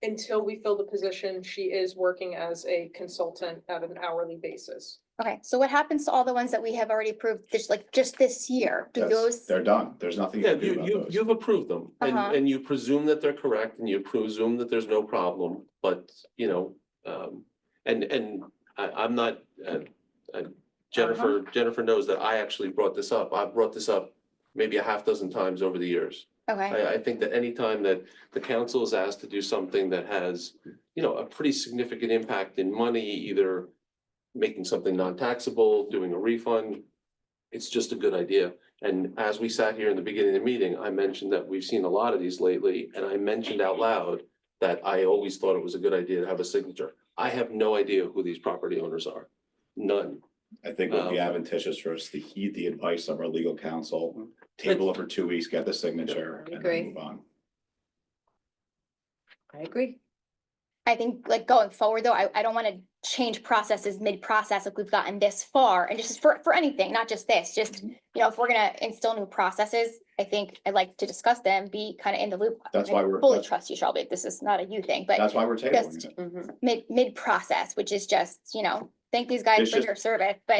until we fill the position, she is working as a consultant at an hourly basis. Okay, so what happens to all the ones that we have already approved, just this year? Do That's- those, They're done. There's nothing you Yeah, can do about those. you've approved them Uh-huh. and you presume that they're correct and you presume that there's no problem, but I'm not, Jennifer knows that I actually brought this up. I've brought this up maybe a half dozen times over the years. okay, I think that anytime that the council is asked to do something that has, a pretty significant impact in money, either making something non-taxable, doing a refund, it's just a good idea. And as we sat here in the beginning of the meeting, I mentioned that we've seen a lot of these lately, and I mentioned out loud that I always thought it was a good idea to have a signature. I have no idea who these property owners are. None. I think it would be advantageous for us to heed the advice of our legal counsel, table it for 2 weeks, get the signature, and Agree. then move on. I agree. I think like going forward though, I don't wanna change processes mid-process if we've gotten this far, and just for anything, not just this, just, if we're gonna instill new processes, I think I'd like to discuss them, be kind of in the loop. That's I why we're- Fully that's- trust you, Shelby, this is not a you thing, but That's why we're tabling just- it. mid-process, which is just, thank these guys This for just- their service, but.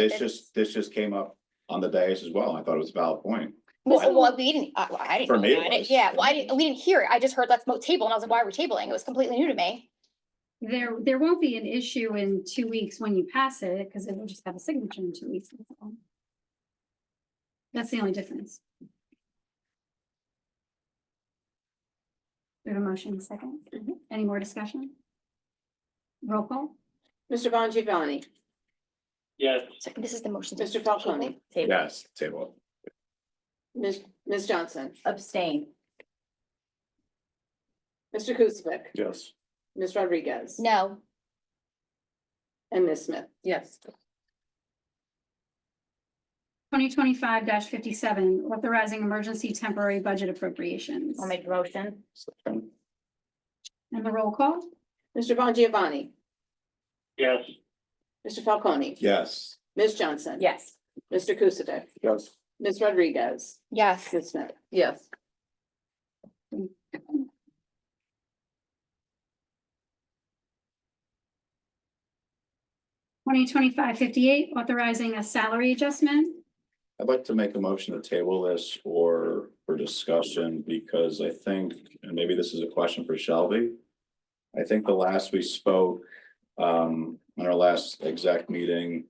This just came up on the days as well. I thought it was a valid point. Well, we didn't, I didn't For know me, it about it, was. yeah, well, we didn't hear it, I just heard let's table, and I was like, why are we tabling? It was completely new to me. There won't be an issue in 2 weeks when you pass it, because it will just have a signature in 2 weeks. That's all. That's the only difference. We have a motion, second. Any more discussion? Roll call? Mr. Bongiovanni, Yes. So this is the motion. Mr. Falcone, Table. Yes, table Ms. Johnson, Abstain. Mr. Kuzic, it. Yes. Ms. Rodriguez. No, And Ms. Smith. Yes. 2025-57, authorizing emergency temporary budget appropriations. I'll make the motion. it. And the roll call? Mr. Bongiovanni, Yes. Mr. Falcone. Yes, Ms. Johnson. Yes. Mr. Kuzic, Yes. Ms. Rodriguez, yes, Ms. Smith. Yes. Twenty 58, authorizing a salary adjustment. I'd like to make a motion to table this for discussion because I think, and maybe this is a question for Shelby. I think the last we spoke, in our last exec meeting,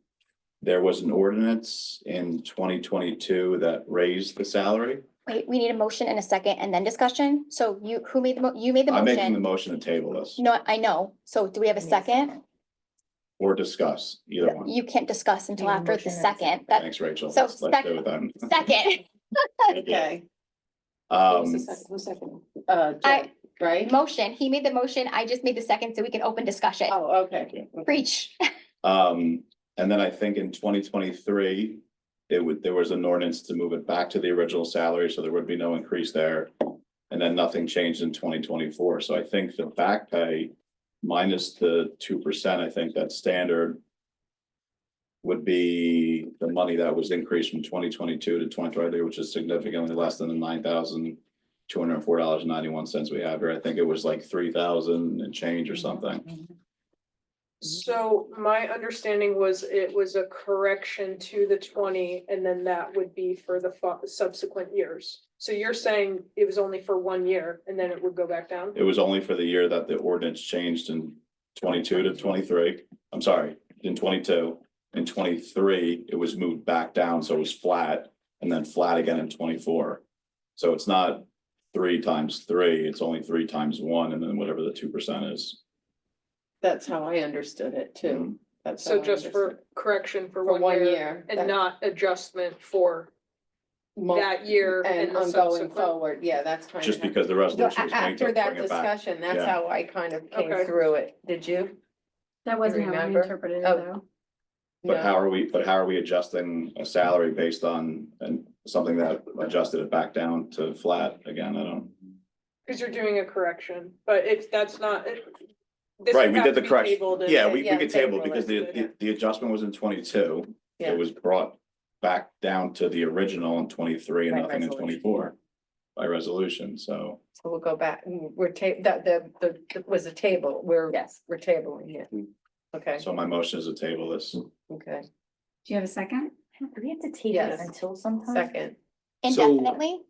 there was an ordinance in 2022 that raised the salary. wait, we need a motion and a second and then discussion, so who made you made the I'm making the motion? motion to table this No, I know, so do we have a second? or discuss, either one. You can't discuss until Need a after the motion and a second, that, Thanks, Rachel. So Let's do it then. second, Okay. Who's second? I- Right? motion, he made the motion, I just made the second, so we can open discussion, Oh, okay. preach. And then I think in 2023, there was an ordinance to move it back to the original salary, so there would be no increase there. And then nothing changed in 2024. So I think the back pay minus the 2%, I think that's standard. Would be the money that was increased from 2022 to 2023, which is significantly less than the $9,204.91 we have here. I think it was like 3,000 and change or something. So my understanding was it was a correction to the 20, and then that would be for the subsequent years. So you're saying it was only for 1 year and then it would go back down? It was only for the year that the ordinance changed in 22 to 23. I'm sorry, in 22. In 23, it was moved back down, so it was flat, and then flat again in 24. So it's not 3 times 3, it's only 3 times 1, and then whatever the 2% is. That's how I understood it too. That's how So I just for understood correction for For 1 1 year year, and that- not adjustment for Mo- that year And and the ongoing subsequent? forward, yeah, that's kind of. Just because the resolution was made to After bring that it back. discussion, that's Yeah. how I kind of came Okay. through it. Did you? That wasn't how I remember? interpreted it, Oh. though. But No. how are we adjusting a salary based on something that adjusted it back down to flat again? I don't. Cause you're doing a correction, but if that's not. This Right, would we have did to the be correction. tabled and- Yeah, we yeah, could table table because it. the adjustment was in 22. Yeah. It was brought back down to the original in 23 and By nothing in resolution. 24 by resolution, so. So we'll go back, we're was a table, Yes. we're tabling it. Okay, So my motion is to table this. okay, Do you have a second? Do we have to table it Yes. until sometime? second. Indefinitely?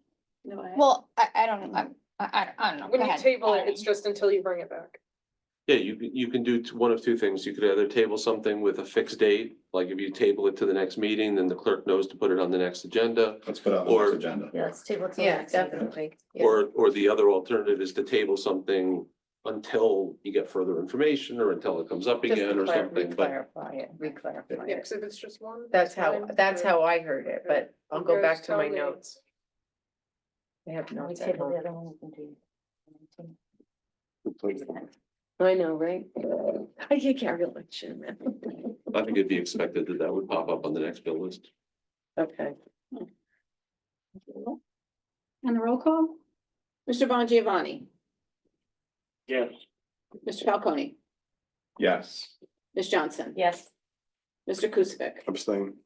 No, I. Well, I don't know, I don't know. When Go you ahead. table it, it's just until you bring it back. Yeah, you can do one of two things. You could either table something with a fixed date, like if you table it to the next meeting, then the clerk knows to put it on the next agenda. Let's put it on the next Or- agenda. Yeah, let's table it till Yeah, next meeting. definitely. Yeah. Or the other alternative is to table something until you get further information or until it comes up Just again or something, but Re-clarify it, re-clarify Yeah, it. 'cause if it's just one. That's fine, that's but- how I heard it, but I'll You go guys back to tell my me. notes. I have When we notes at table the home. other one, we can do. I know, right? I get carried away, man. I think it'd be expected that that would pop up on the next bill list. Okay. And the roll call? Mr. Bon Giovanni, Yes. Mr. Falcone, Yes. Ms. Johnson, Yes, Mr. Kusivik, Abstain.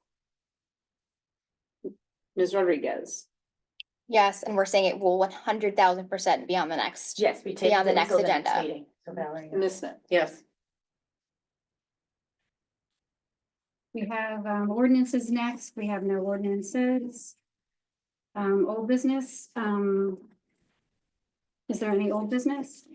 Ms. Rodriguez. Yes, and we're saying it will 100,000% be on the next. yes, we Be tabled on the it next until the agenda. meeting. So Valerie. Ms. Smith. Yes. We have ordinances next. We have no ordinances. Old business, is there any old business?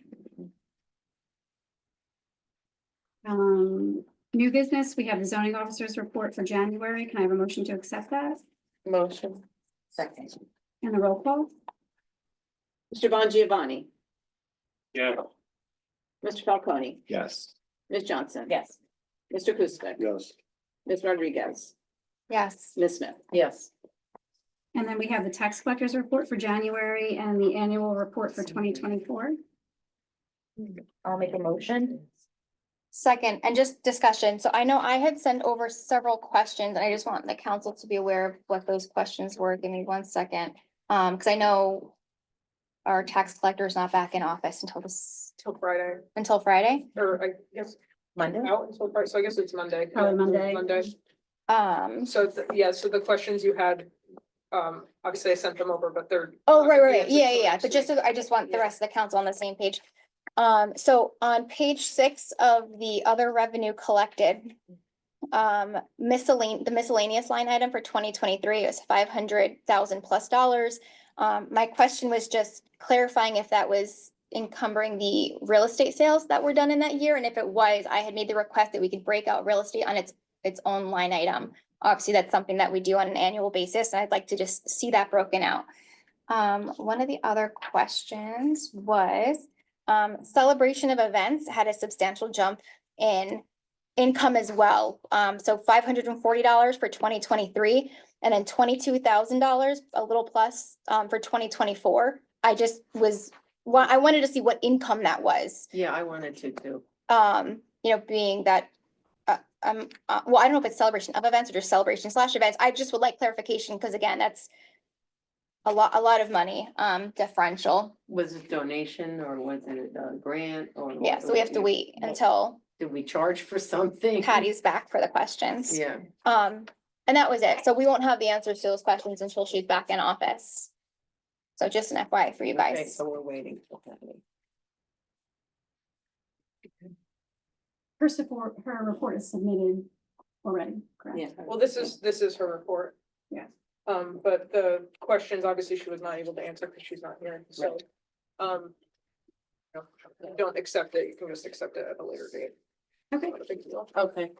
New business, we have the zoning officer's report for January. Can I have a motion to accept that? Motion. Second. And the roll call? Mr. Bon Giovanni, Yes. Mr. Falcone, Yes. Ms. Johnson. Yes, Mr. Kusivik, Yes. Ms. Rodriguez, Yes, Ms. Smith. Yes. And then we have the tax collector's report for January and the annual report for 2024. I'll make a motion. second, and just discussion. So I know I had sent over several questions, and I just want the council to be aware of what those questions were. Give me 1 second. Because I know our tax collector is not back in office Till Friday, until Friday. or I guess Monday? out until Friday, so I guess it's Monday. Probably Monday. Monday. So, yeah, so the questions you had, obviously I sent them over, but they're. Oh, not right, gonna right, be right. answered Yeah, till yeah, yeah. next But just, week. so I just want the Yeah. rest of the council on the same page. So on page 6 of the other revenue collected, the miscellaneous line item for 2023 is $500,000 plus. My question was just clarifying if that was encumbering the real estate sales that were done in that year, and if it was, I had made the request that we could break out real estate on its own line item. Obviously, that's something that we do on an annual basis, and I'd like to just see that broken out. One of the other questions was, celebration of events had a substantial jump in income as well. So $540 for 2023, and then $22,000, a little plus, for 2024. I just I wanted to see what income that was. Yeah, I wanted to too. Being that, well, I don't know if it's celebration of events or just celebration/events. I just would like clarification, because again, that's a lot of money, differential. Was it donation or was it a grant or? Yeah, so we have to wait until Did we charge for something? Patty's back for the questions. Yeah, And that was it. So we won't have the answers to those questions until she's back in office. So just an FYI for you okay, guys. so we're waiting for Patty. Her report is submitted already, correct? Yeah. Well, this is her report. Yeah. But the questions, obviously, she was not able to answer because she's not here, so, don't accept it, you can just accept it at a later date. Okay. Not a big deal. Okay.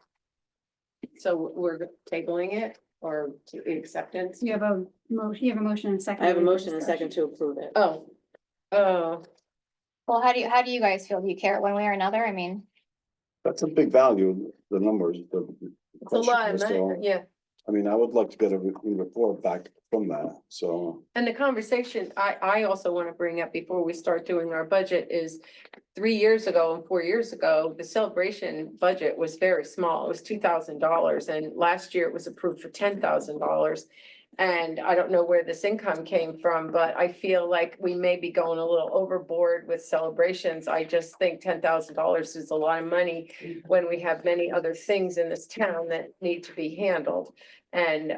So we're tabling it or to acceptance? You have a motion and a second. I have a Any motion and a discussion? second to approve it. Oh. Oh, Well, how do you guys feel? Do you care one way or another? I mean, That's a big value, the numbers, it's a lot of money, yeah. I mean, I would like to get a report back from that, so. And the conversation I also want to bring up before we start doing our budget is 3 years ago and 4 years ago, the celebration budget was very small. It was $2,000, and last year it was approved for $10,000. And I don't know where this income came from, but I feel like we may be going a little overboard with celebrations. I just think $10,000 is a lot of money when we have many other things in this town that need to be handled. And,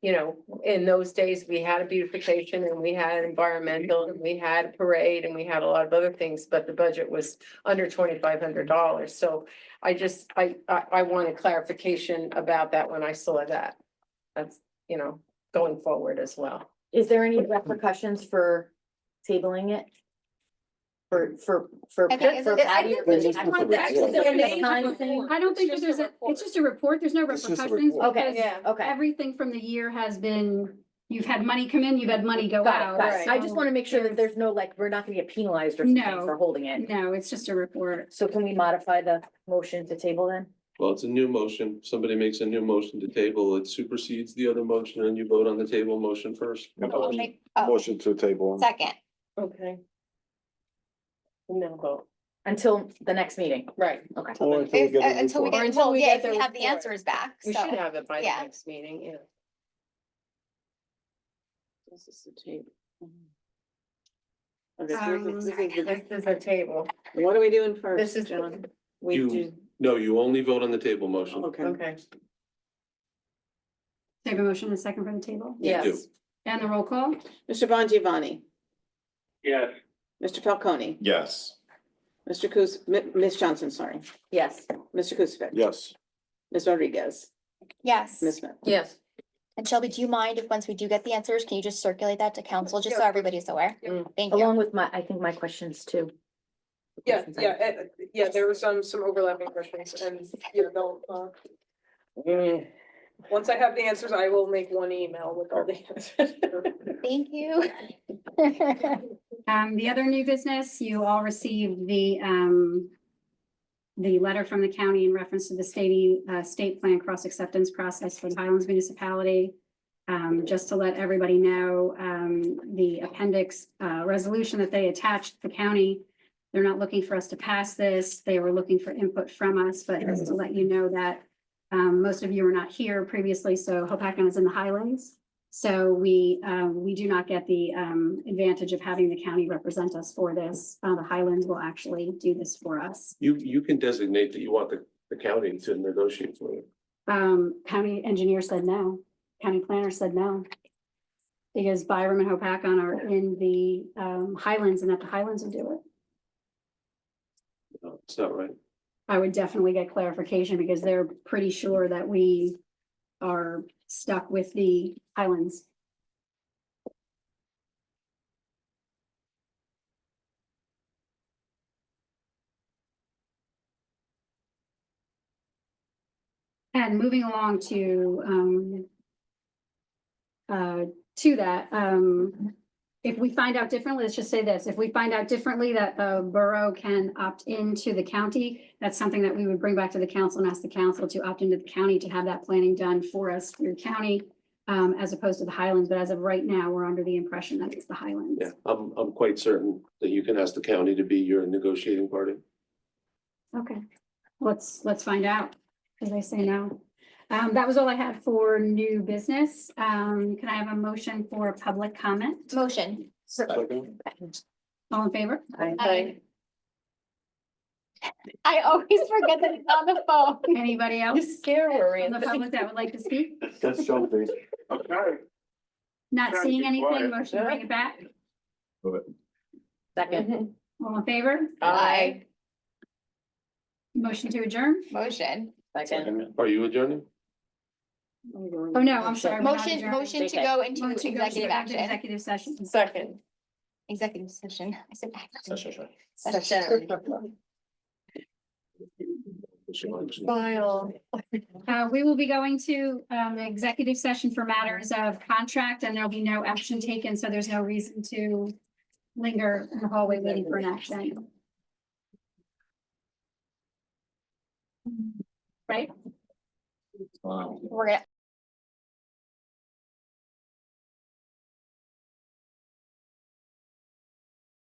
you know, in those days, we had a beautification and we had environmental and we had a parade and we had a lot of other things, but the budget was under $2,500. So I wanted clarification about that when I saw that. That's, you know, going forward as well. Is there any repercussions for tabling it? For. I think it's- I think for- it's just for- one that- Is there any time thing? I don't think It's that just there's a it's just a report. There's no It's just a repercussions. report. Okay, because Yeah. okay. Everything from the year has been, you've had money come in, you've had money go Got out. it, got it. I so just want to make sure that there's no, like, we're not gonna get penalized or something No. for holding it. No, it's just a report. So can we modify the motion to table then? Well, it's a new motion. Somebody makes a new motion to table, it supersedes the other motion and you vote on the table motion first. I'll make- oh, Motion to table. second. Okay. No vote. Until the next meeting? Right. Okay. Or until we get a Until we report. Or get, until well, we yeah, get if the we have the report. answers back, We so. should have it by the yeah. next meeting, yeah. This is the tape. Um, This is a table. What are we doing first, This is, John? we You- do, No, you only vote on the table motion. Okay. okay. Do you have a motion and a second for the table? You do. Yes. And the roll call? Mr. Bongiovanni, Yes. Mr. Falcone, Yes. Mr. Ms. Johnson, sorry, Yes. Mr. Kuzic. Yes. Ms. Rodriguez, Yes. Ms. Smith. Yes. And Shelby, do you mind if once we do get the answers, can you just circulate that to council, just so Yeah. everybody's aware? Yeah. Thank you. Along with my, I think my questions too. Yeah, yeah, there were some overlapping questions and, you know, they'll, once I have the answers, I will make one email with all the answers. Thank you. The other new business, you all received the letter from the county in reference to the state plan cross acceptance process for the Highlands municipality. Just to let everybody know, the appendix, resolution that they attached to the county, they're not looking for us to pass this. They were looking for input from us, but just to let you know that most of you were not here previously, so Hopatcong is in the Highlands. So we do not get the advantage of having the county represent us for this. The Highlands will actually do this for us. You can designate that you want the county to negotiate for you. County engineer said no, county planner said no. Because Byram and Hopatcong are in the Highlands and that the Highlands will do it. No, it's not right. I would definitely get clarification because they're pretty sure that we are stuck with the Highlands. And moving along to that, if we find out differently, let's just say this, if we find out differently that the borough can opt into the county, that's something that we would bring back to the council and ask the council to opt into the county to have that planning done for us through county, as opposed to the Highlands, but as of right now, we're under the impression that it's the Highlands. Yeah, I'm quite certain that you can ask the county to be your negotiating party. Okay, let's find out, as I say no. That was all I had for new business. Can I have a motion for public comment? Motion. All in favor? I always forget that it's on the phone. Anybody else Scare from the public that would like to speak? That's something. Okay. Not Trying to seeing be anything, quiet. motion to bring it back. Second. All in favor? Aye. Motion to adjourn? Motion. Second. Are you adjourning? Oh, no, I'm sorry. we're not Motion, adjourning. motion to go into Motion to go executive into action. Executive session. Second. Executive session. I said action. Session. Smile. We will be going to the executive session for matters of contract and there'll be no action taken, so there's no reason to linger in the hallway waiting for an action. Right? We're gonna